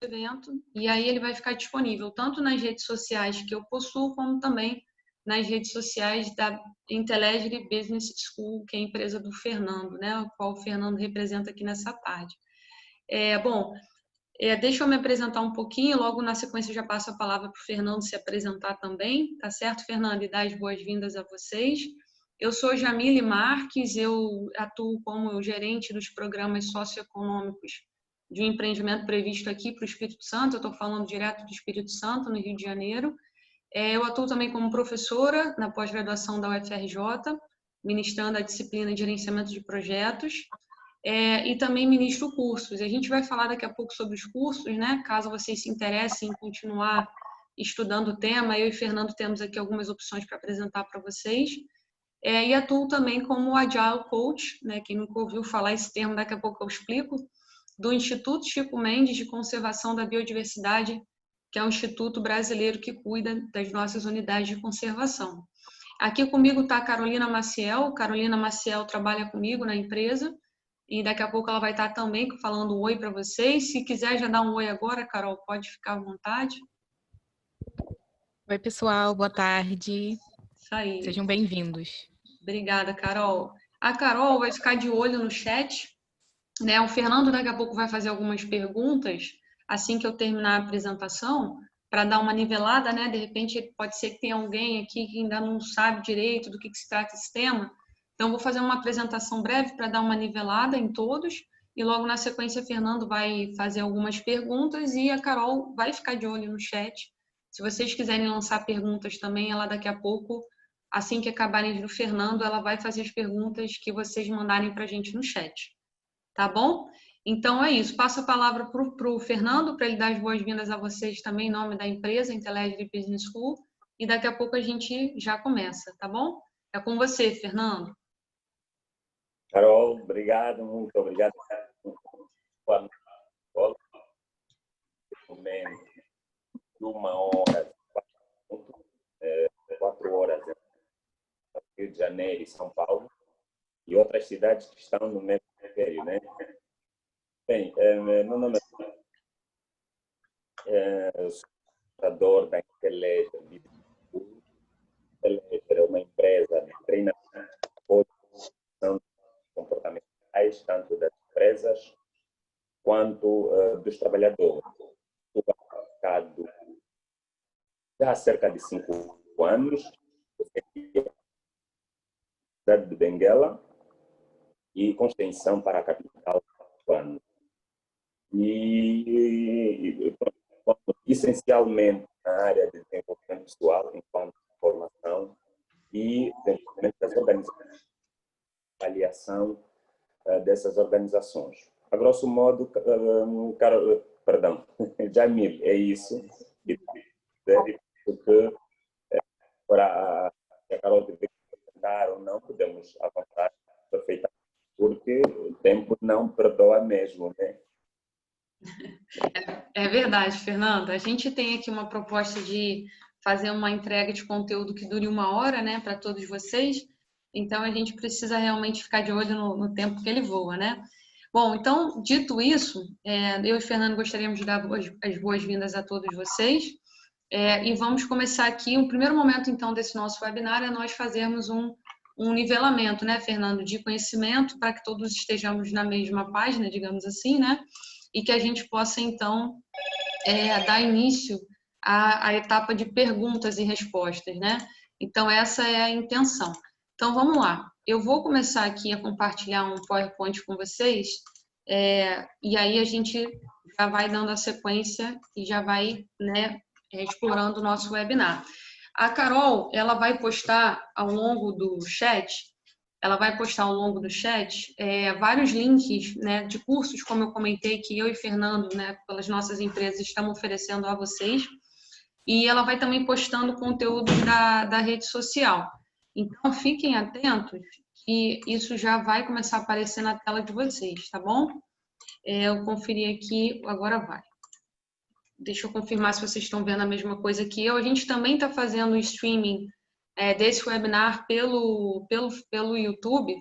evento, e aí ele vai ficar disponível tanto nas redes sociais que eu possuo, como também nas redes sociais da Intellegity Business School, que é a empresa do Fernando, né, a qual o Fernando representa aqui nessa tarde. Deixa eu me apresentar um pouquinho, logo na sequência eu já passo a palavra para o Fernando se apresentar também, tá certo, Fernando? E dar as boas-vindas a vocês. Eu sou Jamile Marques, eu atuo como gerente dos programas socioeconômicos de um empreendimento previsto aqui para o Espírito Santo, eu estou falando direto do Espírito Santo, no Rio de Janeiro. Eu atuo também como professora na pós-graduação da UFRJ, ministrando a disciplina de gerenciamento de projetos, e também ministro cursos. A gente vai falar daqui a pouco sobre os cursos, né? Caso vocês se interessem em continuar estudando o tema, eu e Fernando temos aqui algumas opções para apresentar para vocês. E atuo também como Agile Coach, né? Quem nunca ouviu falar esse termo, daqui a pouco eu explico, do Instituto Chico Mendes de Conservação da Biodiversidade, que é um instituto brasileiro que cuida das nossas unidades de conservação. Aqui comigo está a Carolina Maciel. Carolina Maciel trabalha comigo na empresa e daqui a pouco ela vai estar também falando um oi para vocês. Se quiser já dar um oi agora, Carol, pode ficar à vontade. Oi, pessoal, boa tarde. Isso aí. Sejam bem-vindos. Obrigada, Carol. A Carol vai ficar de olho no chat, né? O Fernando daqui a pouco vai fazer algumas perguntas assim que eu terminar a apresentação, para dar uma nivelada, né? De repente pode ser que tenha alguém aqui que ainda não sabe direito do que se trata esse tema. Então, vou fazer uma apresentação breve para dar uma nivelada em todos, e logo na sequência, Fernando vai fazer algumas perguntas e a Carol vai ficar de olho no chat. Se vocês quiserem lançar perguntas também, ela daqui a pouco, assim que acabarem do Fernando, ela vai fazer as perguntas que vocês mandarem para a gente no chat. Tá bom? Então é isso. Passo a palavra para o Fernando, para ele dar as boas-vindas a vocês também em nome da empresa Intellegity Business School. E daqui a pouco a gente já começa, tá bom? É com você, Fernando. Carol, obrigado, muito obrigado. Uma hora, 4 horas em Rio de Janeiro e São Paulo, e outras cidades que estão no mesmo hemisfério, né? Bem, meu nome sou fundador da Intellegity. É uma empresa de treinamento de comportamentais, tanto das empresas quanto dos trabalhadores. Do mercado já há cerca de 5 anos, cidade de Benguela, e com extensão para a capital do ano. E essencialmente na área de desenvolvimento pessoal, enquanto formação e desenvolvimento das organizações, avaliação dessas organizações. A grosso modo, Jamil, é isso. Porque para a Carol tiver que apresentar ou não, podemos avançar perfeitamente, porque o tempo não perdoa mesmo, né? É verdade, Fernando. A gente tem aqui uma proposta de fazer uma entrega de conteúdo que dure 1 hora, né, para todos vocês. Então, a gente precisa realmente ficar de olho no tempo que ele voa, né? Bom, então, dito isso, eu e o Fernando gostaríamos de dar as boas-vindas a todos vocês. E vamos começar aqui. O primeiro momento, então, desse nosso webinar é nós fazermos um nivelamento, né, Fernando, de conhecimento, para que todos estejamos na mesma página, digamos assim, né? E que a gente possa, então, dar início à etapa de perguntas e respostas, né? Então, essa é a intenção. Então, vamos lá. Eu vou começar aqui a compartilhar um PowerPoint com vocês, e aí a gente já vai dando a sequência e já vai, né, explorando o nosso webinar. A Carol, ela vai postar ao longo do chat, vários links, né, de cursos, como eu comentei, que eu e Fernando, né, pelas nossas empresas, estamos oferecendo a vocês. E ela vai também postando conteúdo da rede social. Então, fiquem atentos que isso já vai começar a aparecer na tela de vocês, tá bom? Eu conferi aqui, agora vai. Deixa eu confirmar se vocês estão vendo a mesma coisa que eu. A gente também está fazendo o streaming desse webinar pelo YouTube.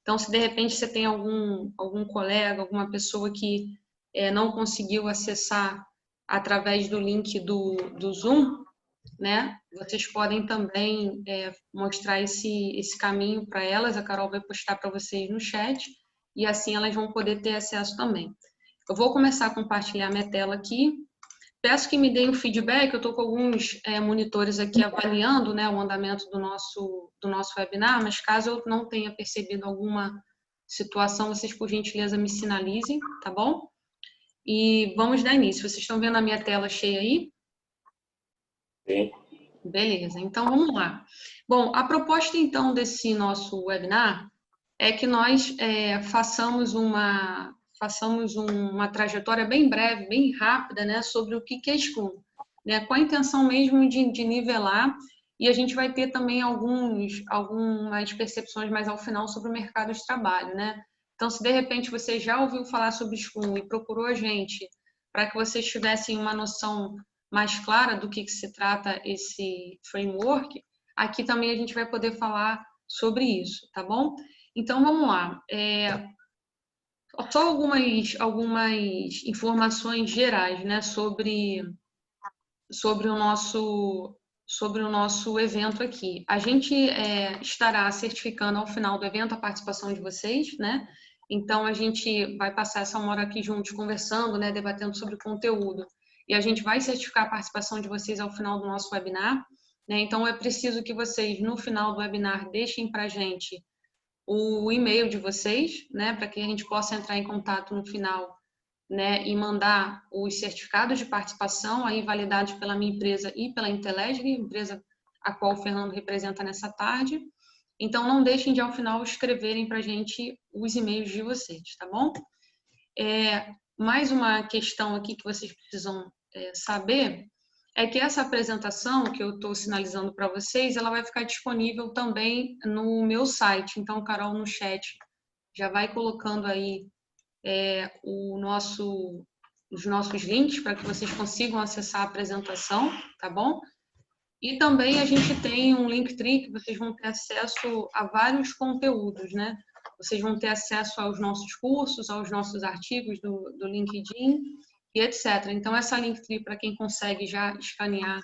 Então, se de repente você tem algum colega, alguma pessoa que não conseguiu acessar através do link do Zoom, né? Vocês podem também mostrar esse caminho para elas. A Carol vai postar para vocês no chat e assim elas vão poder ter acesso também. Eu vou começar a compartilhar minha tela aqui. Peço que me deem o feedback. Eu estou com alguns monitores aqui avaliando, né, o andamento do nosso webinar, mas caso eu não tenha percebido alguma situação, vocês, por gentileza, me sinalizem, tá bom? E vamos dar início. Vocês estão vendo a minha tela cheia aí? Sim. Beleza, então vamos lá. Bom, a proposta então desse nosso webinar é que nós façamos uma trajetória bem breve, bem rápida, né, sobre o que é Scrum, né, com a intenção mesmo de nivelar, e a gente vai ter também algumas percepções mais ao final sobre o mercado de trabalho, né? Então, se de repente você já ouviu falar sobre Scrum e procurou a gente para que vocês tivessem uma noção mais clara do que se trata esse framework, aqui também a gente vai poder falar sobre isso, tá bom? Então, vamos lá. Só algumas informações gerais, né, sobre o nosso evento aqui. A gente estará certificando ao final do evento a participação de vocês, né? Então, a gente vai passar essa 1 hora aqui juntos conversando, né, debatendo sobre o conteúdo. E a gente vai certificar a participação de vocês ao final do nosso webinar, né? Então, é preciso que vocês, no final do webinar, deixem para a gente o e-mail de vocês, né, para que a gente possa entrar em contato no final, né, e mandar os certificados de participação aí validados pela minha empresa e pela Inteleg, empresa a qual o Fernando representa nessa tarde. Então, não deixem de, ao final, escreverem para a gente os e-mails de vocês, tá bom? Mais uma questão aqui que vocês precisam saber é que essa apresentação que eu estou sinalizando para vocês, ela vai ficar disponível também no meu site. Então, Carol, no chat, já vai colocando aí os nossos links para que vocês consigam acessar a apresentação, tá bom? E também a gente tem um Linktree que vocês vão ter acesso a vários conteúdos, né? Vocês vão ter acesso aos nossos cursos, aos nossos artigos do LinkedIn e etc. Então, essa Linktree, para quem consegue já escanear,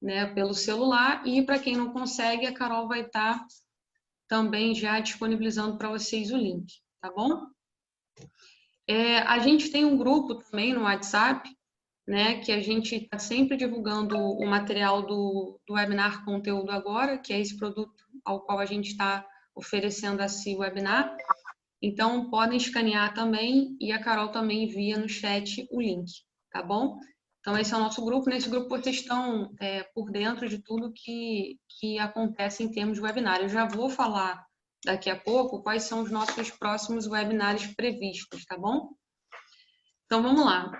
né, pelo celular, e para quem não consegue, a Carol vai estar também já disponibilizando para vocês o link, tá bom? A gente tem um grupo também no WhatsApp, né, que a gente está sempre divulgando o material do webinar Conteúdo Agora, que é esse produto ao qual a gente está oferecendo esse webinar. Então, podem escanear também e a Carol também envia no chat o link, tá bom? Então, esse é o nosso grupo. Nesse grupo, vocês estão por dentro de tudo que acontece em termos de webinar. Eu já vou falar daqui a pouco quais são os nossos próximos webinários previstos, tá bom? Então, vamos lá.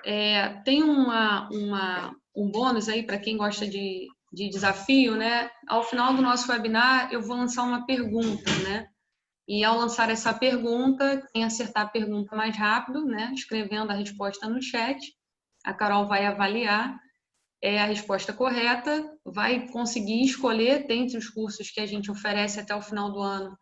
Tem um bônus aí para quem gosta de desafio, né? Ao final do nosso webinar, eu vou lançar uma pergunta, né? E ao lançar essa pergunta, quem acertar a pergunta mais rápido, né, escrevendo a resposta no chat, a Carol vai avaliar a resposta correta, vai conseguir escolher dentre os cursos que a gente oferece até o final do ano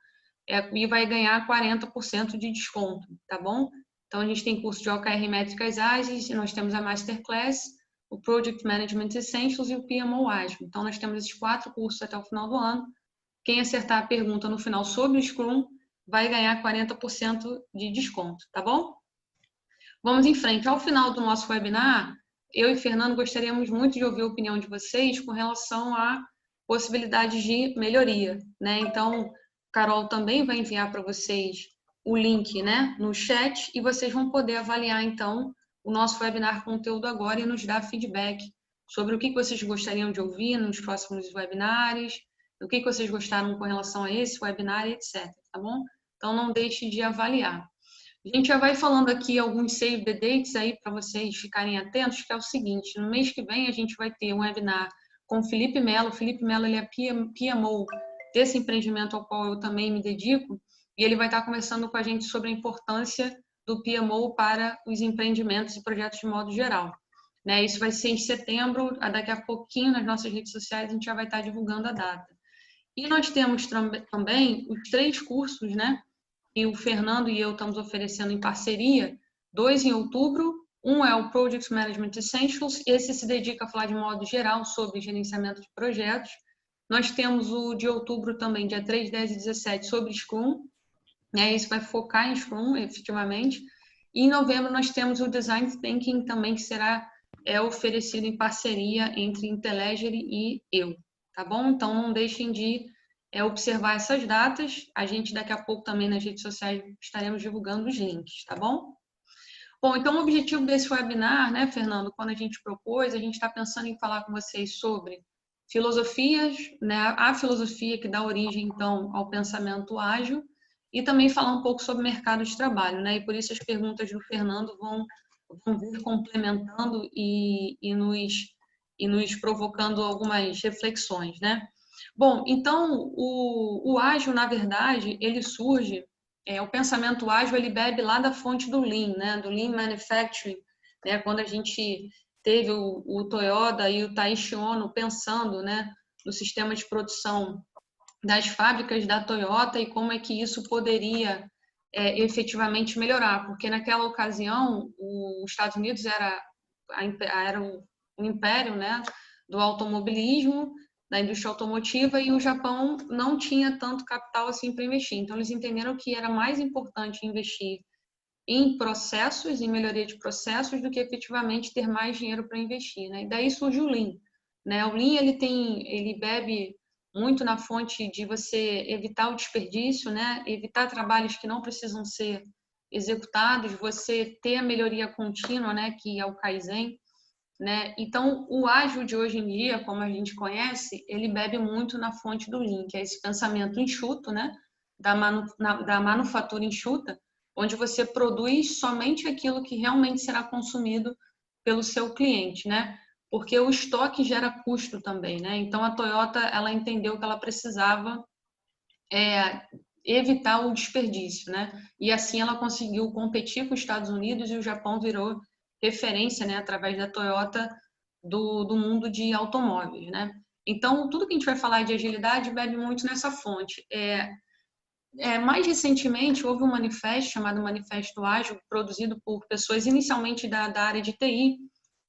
e vai ganhar 40% de desconto, tá bom? Então, a gente tem curso de OKR Métricas Ágeis, nós temos a Masterclass, o Project Management Essentials e o PMO Ágil. Então, nós temos esses 4 cursos até o final do ano. Quem acertar a pergunta no final sobre o Scrum vai ganhar 40% de desconto, tá bom? Vamos em frente. Ao final do nosso webinar, eu e Fernando gostaríamos muito de ouvir a opinião de vocês com relação a possibilidades de melhoria, né? Então, Carol também vai enviar para vocês o link, né, no chat e vocês vão poder avaliar, então, o nosso webinar Conteúdo Agora e nos dar feedback sobre o que vocês gostariam de ouvir nos próximos webinários, o que vocês gostaram com relação a esse webinar, etc, tá bom? Então, não deixe de avaliar. A gente já vai falando aqui alguns save the dates aí para vocês ficarem atentos, que é o seguinte, no mês que vem a gente vai ter um webinar com o Felipe Melo. O Felipe Melo, ele é PMO desse empreendimento ao qual eu também me dedico, e ele vai estar conversando com a gente sobre a importância do PMO para os empreendimentos e projetos de modo geral. Né? Isso vai ser em setembro, daqui a pouquinho nas nossas redes sociais a gente já vai estar divulgando a data. E nós temos também os 3 cursos, né, que o Fernando e eu estamos oferecendo em parceria, 2 em outubro, Um é o Project Management Essentials, esse se dedica a falar de modo geral sobre gerenciamento de projetos. Nós temos o de outubro também, dia 3, 10 e 17, sobre Scrum, né? Esse vai focar em Scrum, efetivamente. E em novembro nós temos o Design Thinking também, que será oferecido em parceria entre Intelegere e eu, tá bom? Então não deixem de observar essas datas. A gente daqui a pouco também nas redes sociais estaremos divulgando os links, tá bom? Bom, então o objetivo desse webinar, né, Fernando, quando a gente propôs, a gente está pensando em falar com vocês sobre filosofias, né, a filosofia que dá origem, então, ao pensamento ágil, e também falar um pouco sobre mercado de trabalho, né, e por isso as perguntas do Fernando vão vir complementando e nos provocando algumas reflexões, né. Bom, então, o ágil, na verdade, ele surge... o pensamento ágil, ele bebe lá da fonte do Lean, né? Do Lean Manufacturing, né? Quando a gente teve o Toyota e o Taiichi Ohno pensando, né, no sistema de produção das fábricas da Toyota e como é que isso poderia efetivamente melhorar, porque naquela ocasião os Estados Unidos era o império, né, do automobilismo, da indústria automotiva, e o Japão não tinha tanto capital assim para investir. Então, eles entenderam que era mais importante investir em processos, em melhoria de processos, do que efetivamente ter mais dinheiro para investir, né? E daí surge o Lean, né? O Lean, ele bebe muito na fonte de você evitar o desperdício, né? Evitar trabalhos que não precisam ser executados, você ter a melhoria contínua, né? Que é o Kaizen, né? Então, o ágil de hoje em dia, como a gente conhece, ele bebe muito na fonte do Lean, que é esse pensamento enxuto, né? Da manufatura enxuta, onde você produz somente aquilo que realmente será consumido pelo seu cliente, né? Porque o estoque gera custo também, né? Então, a Toyota, ela entendeu que ela precisava evitar o desperdício, né? E assim ela conseguiu competir com os Estados Unidos, e o Japão virou referência, né, através da Toyota do mundo de automóveis, né? Então, tudo que a gente vai falar de agilidade bebe muito nessa fonte. Mais recentemente, houve um manifesto chamado Manifesto Ágil, produzido por pessoas inicialmente da área de TI,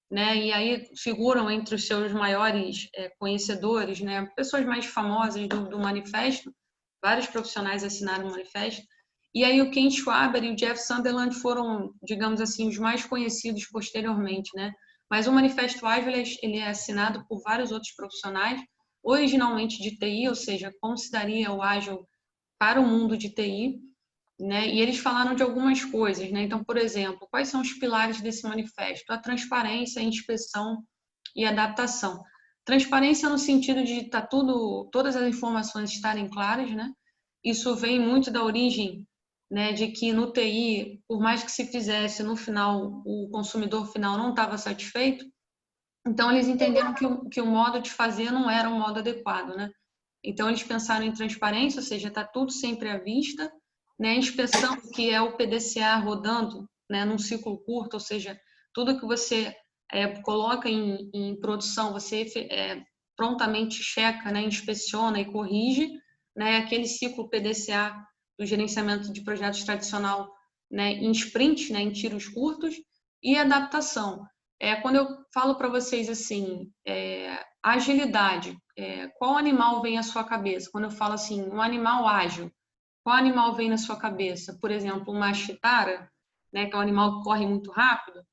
né? E aí figuram entre os seus maiores conhecedores, né, pessoas mais famosas do manifesto. Vários profissionais assinaram o manifesto. E aí o Ken Schwaber e o Jeff Sunderland foram, digamos assim, os mais conhecidos posteriormente, né? Mas o Manifesto Ágil, ele é assinado por vários outros profissionais, originalmente de TI, ou seja, como se daria o ágil para o mundo de TI, né? E eles falaram de algumas coisas, né? Então, por exemplo, quais são os pilares desse manifesto? A transparência, a inspeção e a adaptação. Transparência no sentido de todas as informações estarem claras, né? Isso vem muito da origem, né, de que no TI, por mais que se fizesse, no final o consumidor final não estava satisfeito. Então eles entenderam que o modo de fazer não era um modo adequado, né? Então eles pensaram em transparência, ou seja, está tudo sempre à vista, né? Inspeção, que é o PDCA rodando, né, num ciclo curto, ou seja, tudo que você coloca em produção, você prontamente checa, né, inspeciona e corrige, né? Aquele ciclo PDCA do gerenciamento de projetos tradicional, né, em sprint, né, em tiros curtos, e adaptação. Quando eu falo para vocês assim, agilidade, qual animal vem à sua cabeça? Quando eu falo assim, um animal ágil, qual animal vem na sua cabeça? Por exemplo, uma chitara, né, que é um animal que corre muito rápido.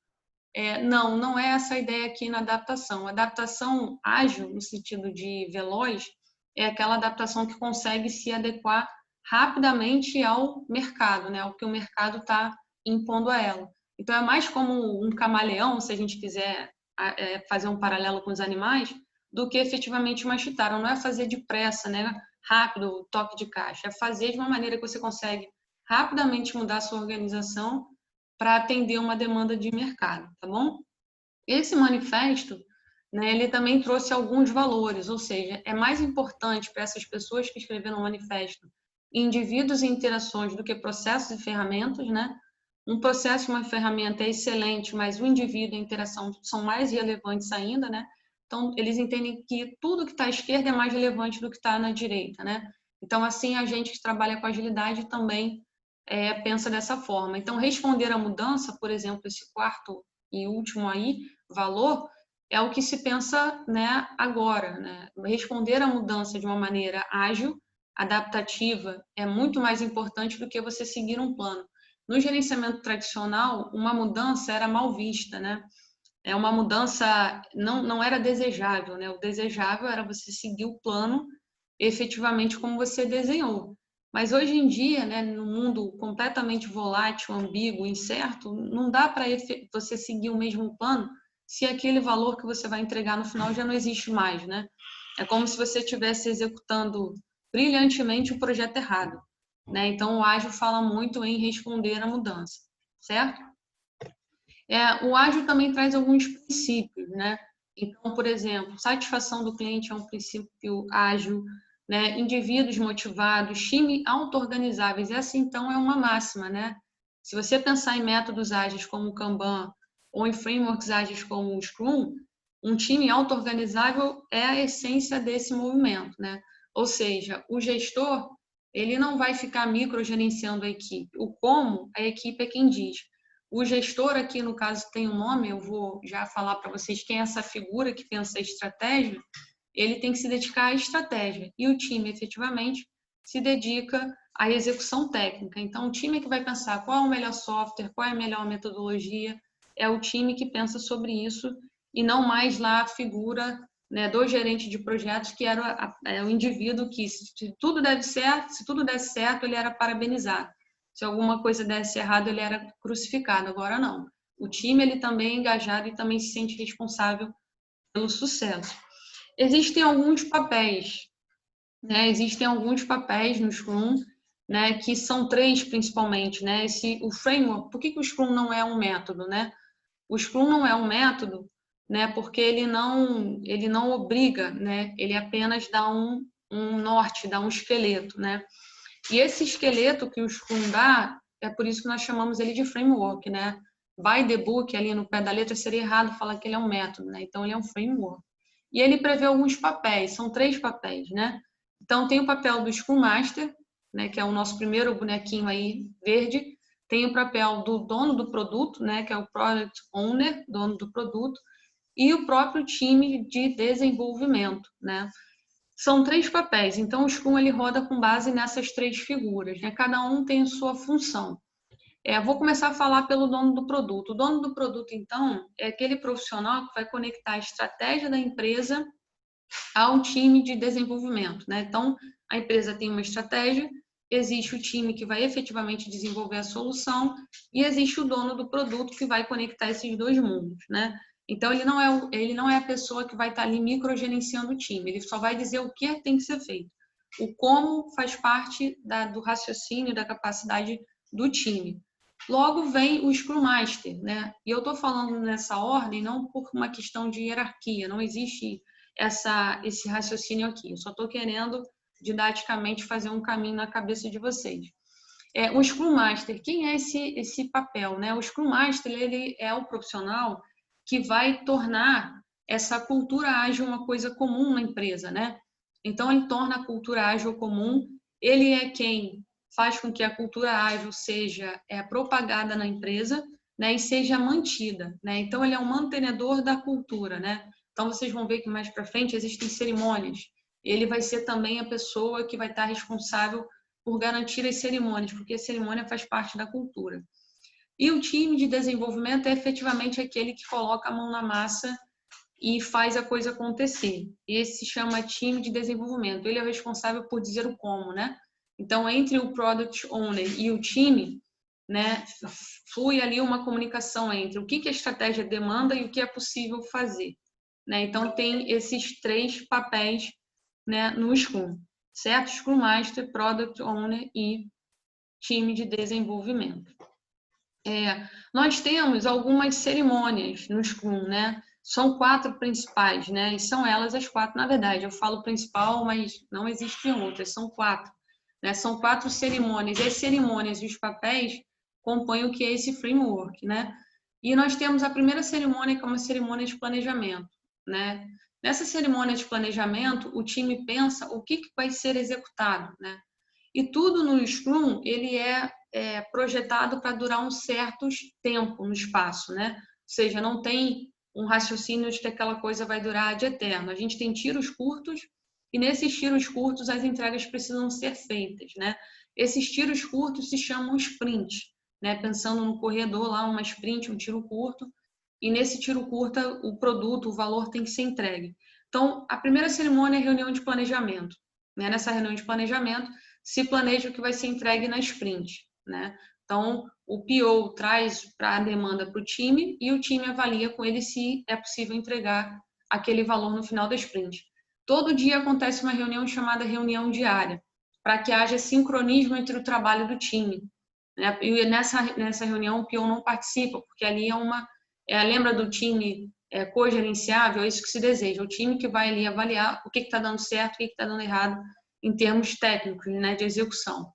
Não é essa a ideia aqui na adaptação. A adaptação ágil, no sentido de veloz, é aquela adaptação que consegue se adequar rapidamente ao mercado, né, ao que o mercado está impondo a ela. Então, é mais como um camaleão, se a gente quiser fazer um paralelo com os animais, do que efetivamente uma chitara. Não é fazer depressa, né, rápido, toque de caixa. É fazer de uma maneira que você consegue rapidamente mudar a sua organização para atender uma demanda de mercado, tá bom? Esse manifesto, né, ele também trouxe alguns valores, ou seja, é mais importante para essas pessoas que escreveram o manifesto indivíduos e interações do que processos e ferramentas, né? Um processo e uma ferramenta é excelente, mas o indivíduo e a interação são mais relevantes ainda, né? Então, eles entendem que tudo que está à esquerda é mais relevante do que está na direita, né? Então, assim, a gente que trabalha com agilidade também pensa dessa forma. Então, responder à mudança, por exemplo, esse quarto e último aí, valor, é o que se pensa, né, agora, né? Responder à mudança de uma maneira ágil, adaptativa, é muito mais importante do que você seguir um plano. No gerenciamento tradicional, uma mudança era mal vista, né? Uma mudança não era desejável, né? O desejável era você seguir o plano efetivamente como você desenhou. Mas hoje em dia, né, no mundo completamente volátil, ambíguo, incerto, não dá para você seguir o mesmo plano se aquele valor que você vai entregar no final já não existe mais, né? É como se você estivesse executando brilhantemente o projeto errado, né? Então, o ágil fala muito em responder à mudança, certo? O ágil também traz alguns princípios, né? Então, por exemplo, satisfação do cliente é um princípio ágil, né? Indivíduos motivados, time auto-organizáveis, essa então é uma máxima, né? Se você pensar em métodos ágeis como o Kanban ou em frameworks ágeis como o Scrum, um time auto-organizável é a essência desse movimento, né? Ou seja, o gestor, ele não vai ficar microgerenciando a equipe. O como, a equipe é quem diz. O gestor aqui, no caso, tem um nome, eu vou já falar para vocês quem é essa figura que pensa a estratégia, ele tem que se dedicar à estratégia. E o time, efetivamente, se dedica à execução técnica. Então, o time que vai pensar qual é o melhor software, qual é a melhor metodologia, é o time que pensa sobre isso e não mais lá a figura, né, do gerente de projetos, que era o indivíduo que, se tudo desse certo, ele era parabenizado. Se alguma coisa desse errado, ele era crucificado. Agora não. O time, ele também é engajado e também se sente responsável pelo sucesso. Existem alguns papéis, né? Existem alguns papéis no Scrum, né? Que são 3 principalmente, né? O framework. Por que o Scrum não é um método, né? O Scrum não é um método, né? Porque ele não obriga, né? Ele apenas dá um norte, dá um esqueleto, né? E esse esqueleto que o Scrum dá, é por isso que nós chamamos ele de framework, né? By the book, ali no pé da letra, seria errado falar que ele é um método, né? Então, ele é um framework. E ele prevê alguns papéis, são 3 papéis, né? Então, tem o papel do Scrum Master, né? Que é o nosso primeiro bonequinho aí, verde. Tem o papel do dono do produto, né? Que é o Product Owner, dono do produto. E o próprio time de desenvolvimento, né? São 3 papéis, então o Scrum ele roda com base nessas 3 figuras, né? Cada um tem sua função. Vou começar a falar pelo dono do produto. O dono do produto, então, é aquele profissional que vai conectar a estratégia da empresa ao time de desenvolvimento, né? Então, a empresa tem uma estratégia, existe o time que vai efetivamente desenvolver a solução e existe o dono do produto que vai conectar esses 2 mundos, né? Então, ele não é a pessoa que vai estar ali microgerenciando o time, ele só vai dizer o que tem que ser feito. O como faz parte do raciocínio, da capacidade do time. Logo vem o Scrum Master, né? E eu estou falando nessa ordem não por uma questão de hierarquia, não existe esse raciocínio aqui. Eu só estou querendo, didaticamente, fazer um caminho na cabeça de vocês. O Scrum Master, quem é esse papel, né? O Scrum Master, ele é o profissional que vai tornar essa cultura ágil uma coisa comum na empresa, né? Então, ele torna a cultura ágil comum, ele é quem faz com que a cultura ágil seja propagada na empresa, né, e seja mantida, né? Então, ele é um mantenedor da cultura, né? Então, vocês vão ver que mais para frente existem cerimônias. Ele vai ser também a pessoa que vai estar responsável por garantir as cerimônias, porque a cerimônia faz parte da cultura. E o time de desenvolvimento é efetivamente aquele que coloca a mão na massa e faz a coisa acontecer. Esse se chama time de desenvolvimento. Ele é o responsável por dizer o como, né? Então, entre o Product Owner e o time, né, flui ali uma comunicação entre o que a estratégia demanda e o que é possível fazer. Né? Então, tem esses 3 papéis, né, no Scrum, certo? Scrum Master, Product Owner e time de desenvolvimento. Nós temos algumas cerimônias no Scrum, né? São 4 principais, né? E são elas as 4, na verdade. Eu falo principal, mas não existem outras, são 4. Né? São 4 cerimônias. E as cerimônias e os papéis compõem o que é esse framework, né? E nós temos a primeira cerimônia, que é uma cerimônia de planejamento, né? Nessa cerimônia de planejamento, o time pensa o que vai ser executado, né? E tudo no Scrum, ele é projetado para durar um certo tempo no espaço, né? seja, não tem um raciocínio de que aquela coisa vai durar de eterno. A gente tem tiros curtos e nesses tiros curtos as entregas precisam ser feitas, né? Esses tiros curtos se chamam sprint, né? Pensando no corredor lá, uma sprint, um tiro curto, e nesse tiro curto o produto, o valor tem que ser entregue. Então, a primeira cerimônia é a reunião de planejamento, né? Nessa reunião de planejamento se planeja o que vai ser entregue na sprint, né? Então, o PO traz para a demanda para o time e o time avalia com ele se é possível entregar aquele valor no final da sprint. Todo dia acontece uma reunião chamada reunião diária, para que haja sincronismo entre o trabalho do time, né? E nessa reunião o PO não participa, porque ali lembra do time cogerenciável, é isso que se deseja, o time que vai ali avaliar o que está dando certo, o que está dando errado em termos técnicos, né, de execução.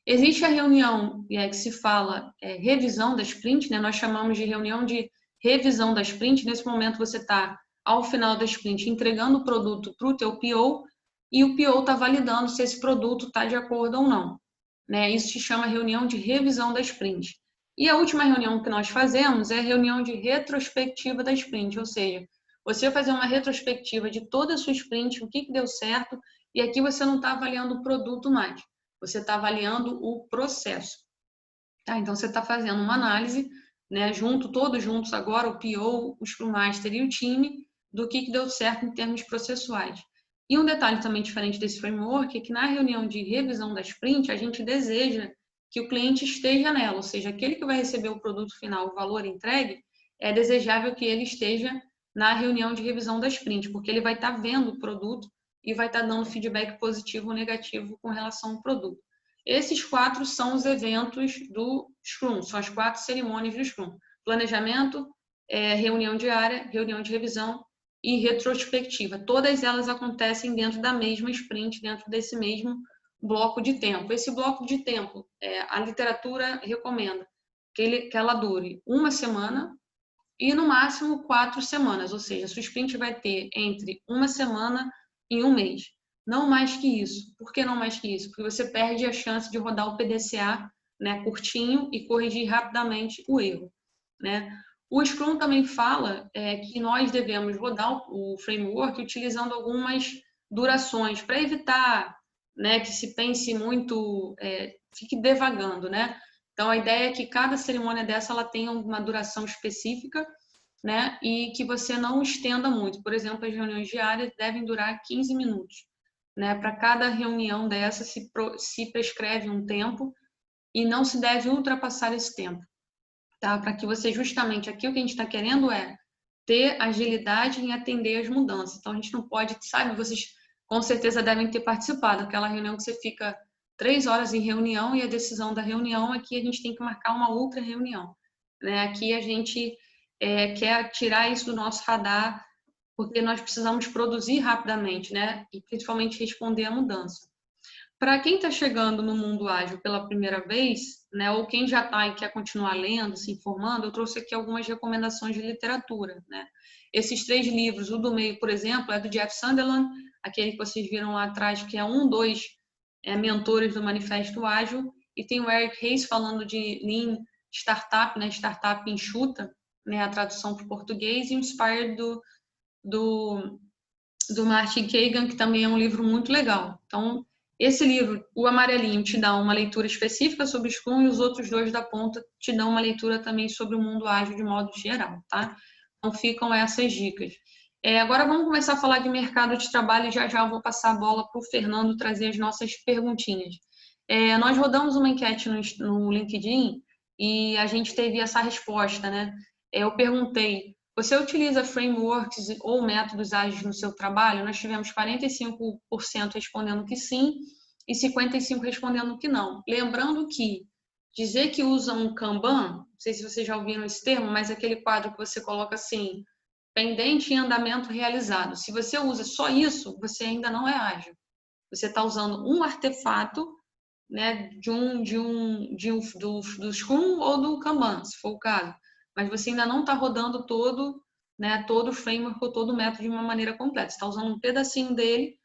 Existe a reunião que se fala revisão da sprint, né? Nós chamamos de reunião de revisão da sprint. Nesse momento você está, ao final da sprint, entregando o produto para o teu PO e o PO está validando se esse produto está de acordo ou não, né? Isso se chama reunião de revisão da sprint. E a última reunião que nós fazemos é a reunião de retrospectiva da sprint, ou seja, você vai fazer uma retrospectiva de toda a sua sprint, o que deu certo, e aqui você não está avaliando o produto mais, você está avaliando o processo. Tá? Então, você está fazendo uma análise, né, todos juntos agora, o PO, o Scrum Master e o time, do que deu certo em termos processuais. E um detalhe também diferente desse framework é que na reunião de revisão da sprint, a gente deseja que o cliente esteja nela, ou seja, aquele que vai receber o produto final, o valor entregue, é desejável que ele esteja na reunião de revisão da sprint, porque ele vai estar vendo o produto e vai estar dando feedback positivo ou negativo com relação ao produto. Esses 4 são os eventos do Scrum, são as 4 cerimônias do Scrum. Planejamento, reunião diária, reunião de revisão e retrospectiva. Todas elas acontecem dentro da mesma sprint, dentro desse mesmo bloco de tempo. Esse bloco de tempo, a literatura recomenda que ela dure 1 semana e, no máximo, 4 semanas. Ou seja, a sua sprint vai ter entre 1 semana e 1 mês. Não mais que isso. Por que não mais que isso? Porque você perde a chance de rodar o PDCA, né, curtinho e corrigir rapidamente o erro, né? O Scrum também fala que nós devemos rodar o framework utilizando algumas durações para evitar, né, que se pense muito, fique devagando, né? Então, a ideia é que cada cerimônia dessa ela tenha uma duração específica, né, e que você não estenda muito. Por exemplo, as reuniões diárias devem durar 15 minutos. Né? Para cada reunião dessa se prescreve um tempo e não se deve ultrapassar esse tempo, tá? Para que você justamente, aqui o que a gente está querendo é ter agilidade em atender as mudanças. Então a gente não pode, sabe, vocês com certeza devem ter participado, aquela reunião que você fica 3 horas em reunião e a decisão da reunião é que a gente tem que marcar uma outra reunião, né? Aqui a gente quer tirar isso do nosso radar, porque nós precisamos produzir rapidamente, né? E principalmente responder à mudança. Para quem está chegando no mundo ágil pela primeira vez, né? Ou quem já está e quer continuar lendo, se informando, eu trouxe aqui algumas recomendações de literatura, né? Esses 3 livros, o do meio, por exemplo, é do Jeff Sunderland, aquele que vocês viram lá atrás, que é dos mentores do Manifesto Ágil, e tem o Eric Ries falando de Lean Startup, né? Startup enxuta, né? A tradução para o português, e o Inspired do Martin Kagan, que também é um livro muito legal. Então, esse livro, o amarelinho, te dá uma leitura específica sobre Scrum e os outros 2 da ponta te dão uma leitura também sobre o mundo ágil de modo geral, tá? Então, ficam essas dicas. Agora vamos começar a falar de mercado de trabalho e já eu vou passar a bola para o Fernando trazer as nossas perguntinhas. Nós rodamos uma enquete no LinkedIn e a gente teve essa resposta, né? Eu perguntei: você utiliza frameworks ou métodos ágeis no seu trabalho? Nós tivemos 45% respondendo que sim e 55% respondendo que não. Lembrando que dizer que usa um Kanban, não sei se vocês já ouviram esse termo, mas é aquele quadro que você coloca assim, pendente em andamento realizado. Se você usa só isso, você ainda não é ágil. Você está usando um artefato, né, do Scrum ou do Kanban, se for o caso. Mas você ainda não está rodando todo, né, todo o framework ou todo o método de uma maneira completa. Você está usando um pedacinho dele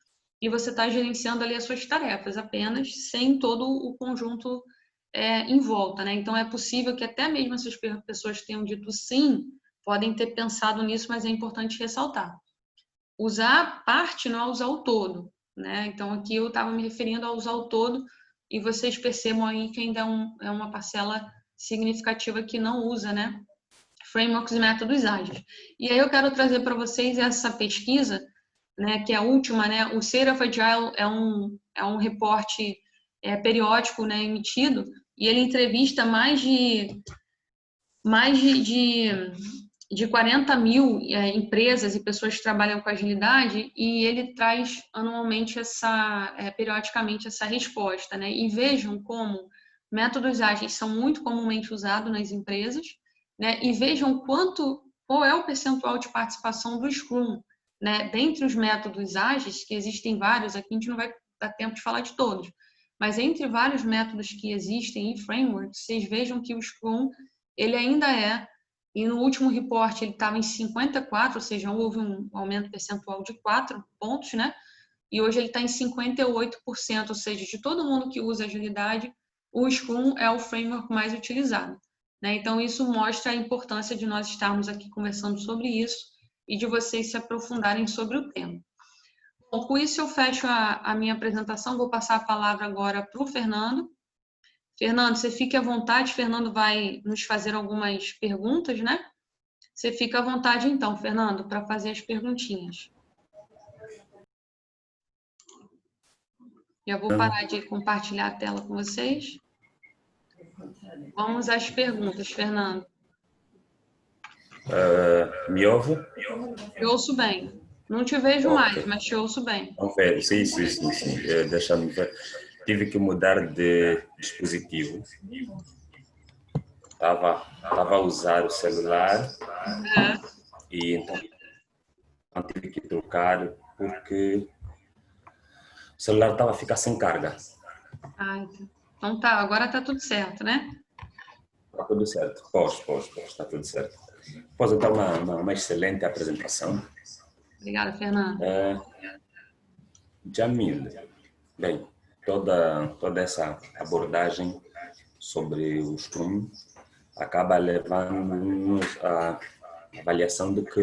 e você está gerenciando ali as suas tarefas apenas, sem todo o conjunto em volta, né? Então, é possível que até mesmo essas pessoas tenham dito sim, podem ter pensado nisso, mas é importante ressaltar. Usar parte não é usar o todo, né? Então, aqui eu estava me referindo a usar o todo, e vocês percebam aí que ainda é uma parcela significativa que não usa, né? Frameworks e métodos ágeis. E aí eu quero trazer para vocês essa pesquisa, né, que é a última, né? O State of Agile é um reporte periódico, né, emitido, e ele entrevista mais de 40 mil empresas e pessoas que trabalham com agilidade, e ele traz anualmente periodicamente essa resposta, né? E vejam como métodos ágeis são muito comumente usados nas empresas, né? E vejam qual é o percentual de participação do Scrum, né? Dentre os métodos ágeis, que existem vários, aqui a gente não vai dar tempo de falar de todos, mas entre vários métodos que existem em frameworks, vocês vejam que o Scrum, ele ainda e no último report ele estava em 54, ou seja, houve um aumento percentual de 4 pontos, né? E hoje ele está em 58%, ou seja, de todo mundo que usa agilidade, o Scrum é o framework mais utilizado, né? Então, isso mostra a importância de nós estarmos aqui conversando sobre isso e de vocês se aprofundarem sobre o tema. Bom, com isso eu fecho a minha apresentação, vou passar a palavra agora para o Fernando. Fernando, você fique à vontade, Fernando vai nos fazer algumas perguntas, né? Você fica à vontade então, Fernando, para fazer as perguntinhas. Já vou parar de compartilhar a tela com vocês. Vamos às perguntas, Fernando. Me ouve? Eu ouço bem. Não te vejo mais, mas te ouço bem. Sim. Deixa-me ver. Tive que mudar de dispositivo. Estava a usar o celular e então tive que trocar porque o celular estava a ficar sem carga. Então tá, agora tá tudo certo, né? Está tudo certo. Está tudo certo. Pois então, uma excelente apresentação. Obrigada, Fernando. Jamil, bem, toda essa abordagem sobre o Scrum acaba levando-nos à avaliação de que